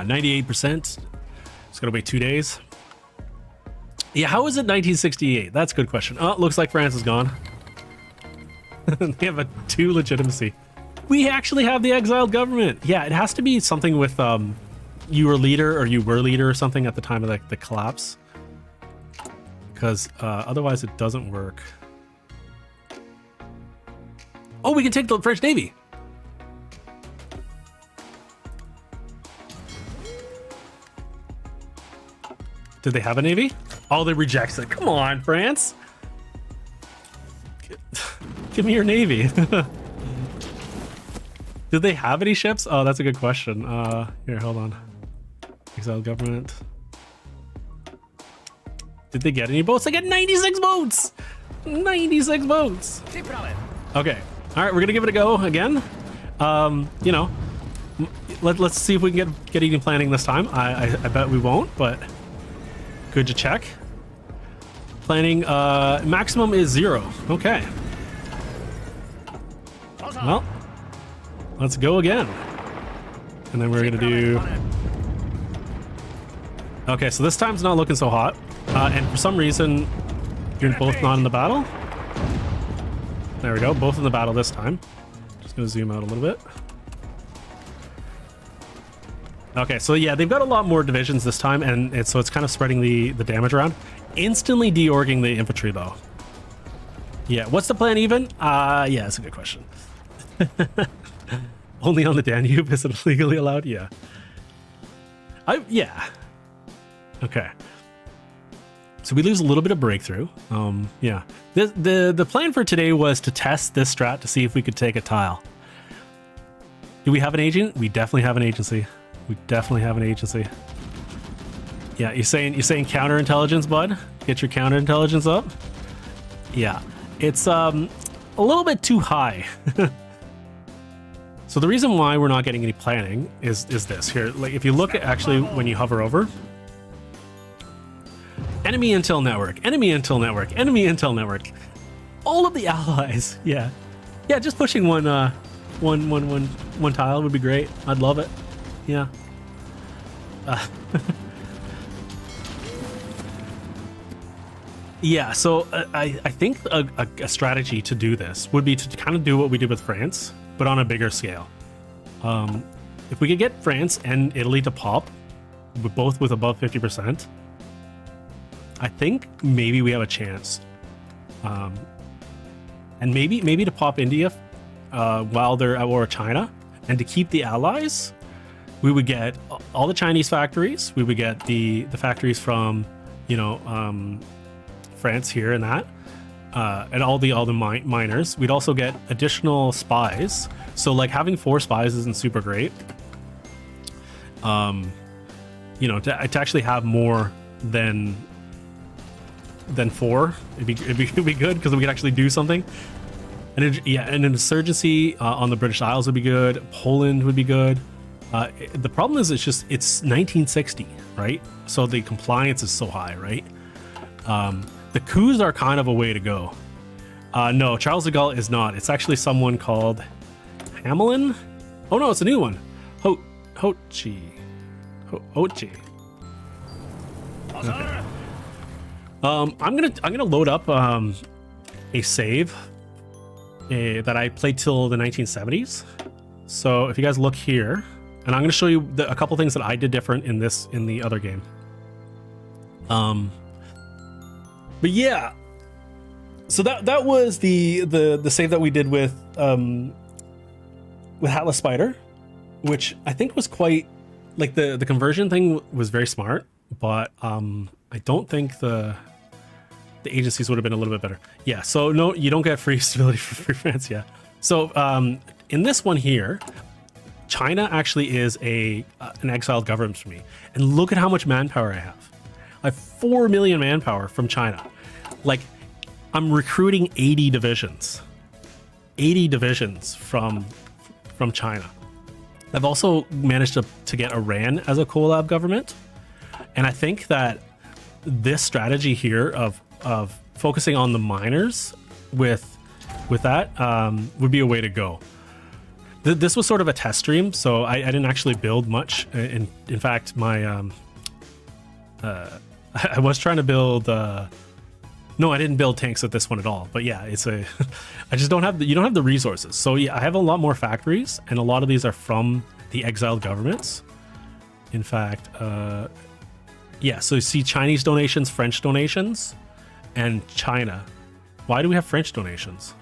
98%. It's gonna wait 2 days. Yeah, how is it 1968? That's a good question. Oh, looks like France is gone. They have a 2 legitimacy. We actually have the exiled government. Yeah, it has to be something with you were leader or something at the time of the collapse, because otherwise it doesn't work. Oh, we can take the French Navy. Did they have a navy? Oh, they rejects it. Come on, France. Give me your navy. Did they have any ships? Oh, that's a good question. Here, hold on. Exiled government. Did they get any boats? They got 96 boats! 96 boats! Okay. All right, we're gonna give it a go again. You know, let's see if we can get even planning this time. I bet we won't, but good to check. Planning maximum is 0. Okay. Well, let's go again. And then we're gonna do. Okay, so this time's not looking so hot, and for some reason you're both not in the battle. There we go, both in the battle this time. Just gonna zoom out a little bit. Okay, so yeah, they've got a lot more divisions this time, and so it's kind of spreading the damage around. Instantly deorging the infantry, though. Yeah, what's the plan even? Yeah, that's a good question. Only on the Danube is it legally allowed? Yeah. Yeah. Okay. So we lose a little bit of breakthrough. Yeah. The plan for today was to test this strat to see if we could take a tile. Do we have an agent? We definitely have an agency. We definitely have an agency. Yeah, you're saying counterintelligence, bud? Get your counterintelligence up? Yeah. It's a little bit too high. So the reason why we're not getting any planning is this here. Like if you look at actually when you hover over, enemy intel network, enemy intel network, enemy intel network. All of the allies. Yeah. Yeah, just pushing one tile would be great. I'd love it. Yeah. Yeah, so I think a strategy to do this would be to kind of do what we did with France, but on a bigger scale. if we could get France and Italy to pop, both with above 50%, I think maybe we have a chance. And maybe to pop India while they're at war with China, and to keep the allies, we would get all the Chinese factories. We would get the factories from, you know, France here and that, and all the miners. We'd also get additional spies. So like having 4 spies isn't super great. You know, to actually have more than 4, it'd be good because we could actually do something. And an insurgency on the British Isles would be good. Poland would be good. The problem is it's 1960, right? So the compliance is so high, right? The coups are kind of a way to go. No, Charles de Gaulle is not. It's actually someone called Hamelin. Oh no, it's a new one. Hochi. Okay. I'm gonna load up a save that I played till the 1970s. So if you guys look here, and I'm gonna show you a couple things that I did different in the other game. But yeah, so that was the save that we did with Atlas Spider, which I think was quite like the conversion thing was very smart, but I don't think the agencies would have been a little bit better. Yeah, so no, you don't get free stability for free France. Yeah, so in this one here, China actually is an exiled government for me, and look at how much manpower I have. I have 4 million manpower from China. Like, I'm recruiting 80 divisions from China. I've also managed to get Iran as a collab government, and I think that this strategy here of focusing on the miners with that would be a way to go. This was sort of a test stream, so I didn't actually build much. In fact, my I was trying to build. No, I didn't build tanks at this one at all. But yeah, I just don't have you don't have the resources. So yeah, I have a lot more factories, and a lot of these are from the exiled governments. In fact, yeah. So you see Chinese donations, French donations, and China. Why do we have French donations?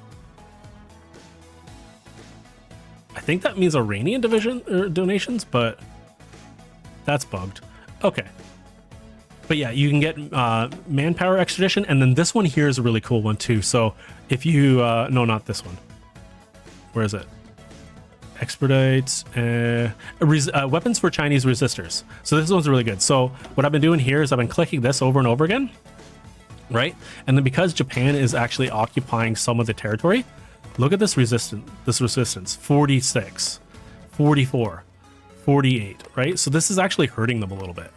I think that means Iranian donations, but that's bugged. Okay. But yeah, you can get manpower extradition, and then this one here is a really cool one too. So if you no, not this one. Where is it? Expedites weapons for Chinese resistors. So this one's really good. So what I've been doing here is I've been clicking this over and over again, right? And then because Japan is actually occupying some of the territory, look at this resistance: 46, 44, 48, right? So this is actually hurting them a little bit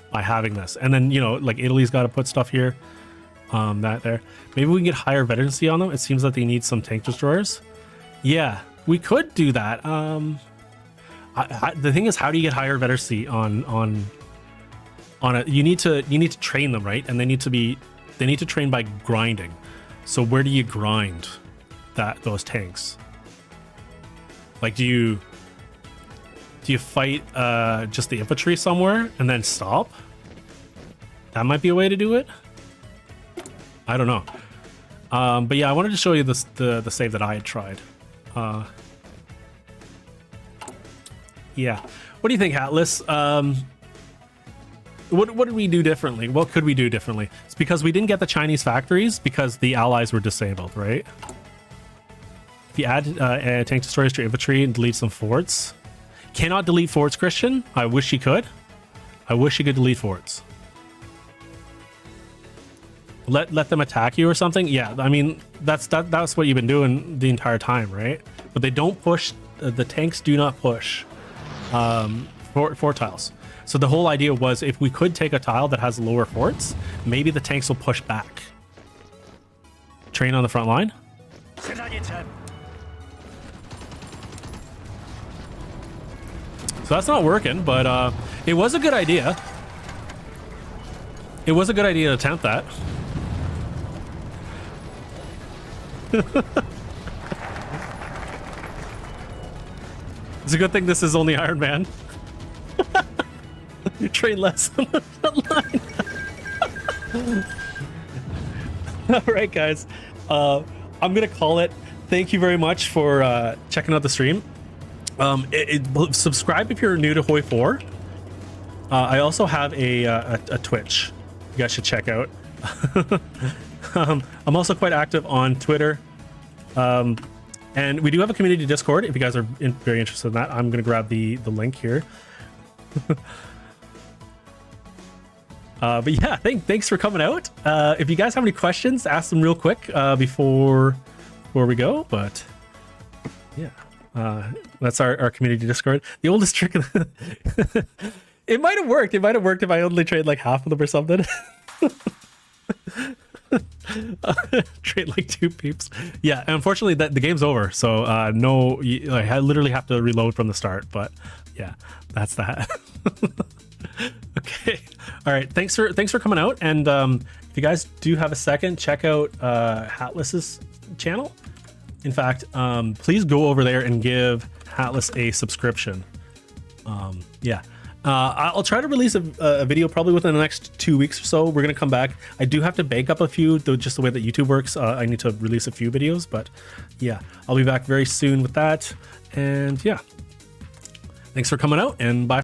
by having this. And then, you know, like Italy's got to put stuff here, that there. Maybe we can get higher veterancy on them. It seems that they need some tank destroyers. Yeah, we could do that. The thing is, how do you get higher veterancy on it? You need to train them, right? And they need to train by grinding. So where do you grind those tanks? Like, do you fight just the infantry somewhere and then stop? That might be a way to do it. I don't know. But yeah, I wanted to show you the save that I had tried. Yeah. What do you think, Atlas? What did we do differently? What could we do differently? It's because we didn't get the Chinese factories because the allies were disabled, right? If you add tank destroyers to infantry and delete some forts. Cannot delete forts, Christian. I wish you could. I wish you could delete forts. Let them attack you or something. Yeah, I mean that's what you've been doing the entire time, right? But they don't push. The tanks do not push fort tiles. So the whole idea was if we could take a tile that has lower forts, maybe the tanks will push back. Train on the front line. So that's not working, but it was a good idea. It was a good idea to attempt that. It's a good thing this is only Iron Man. You train less on the front line. All right, guys. I'm gonna call it. Thank you very much for checking out the stream. Subscribe if you're new to Hoi 4. I also have a Twitch you guys should check out. I'm also quite active on Twitter. And we do have a community Discord if you guys are very interested in that. I'm going to grab the link here. But yeah, thanks for coming out. If you guys have any questions, ask them real quick before we go. But yeah, that's our community Discord. The oldest trick. It might have worked. It might have worked if I only trade like half of them or something. Trade like 2 peeps. Yeah, unfortunately the game's over, so no, I literally have to reload from the start. But yeah, that's that. Okay, all right, thanks for coming out. And if you guys do have a second, check out Hatless's channel. In fact, please go over there and give Hatless a subscription. Yeah. I'll try to release a video probably within the next 2 weeks or so. We're going to come back. I do have to bank up a few, though, just the way that YouTube works. I need to release a few videos, but yeah, I'll be back very soon with that. And yeah, thanks for coming out, and bye.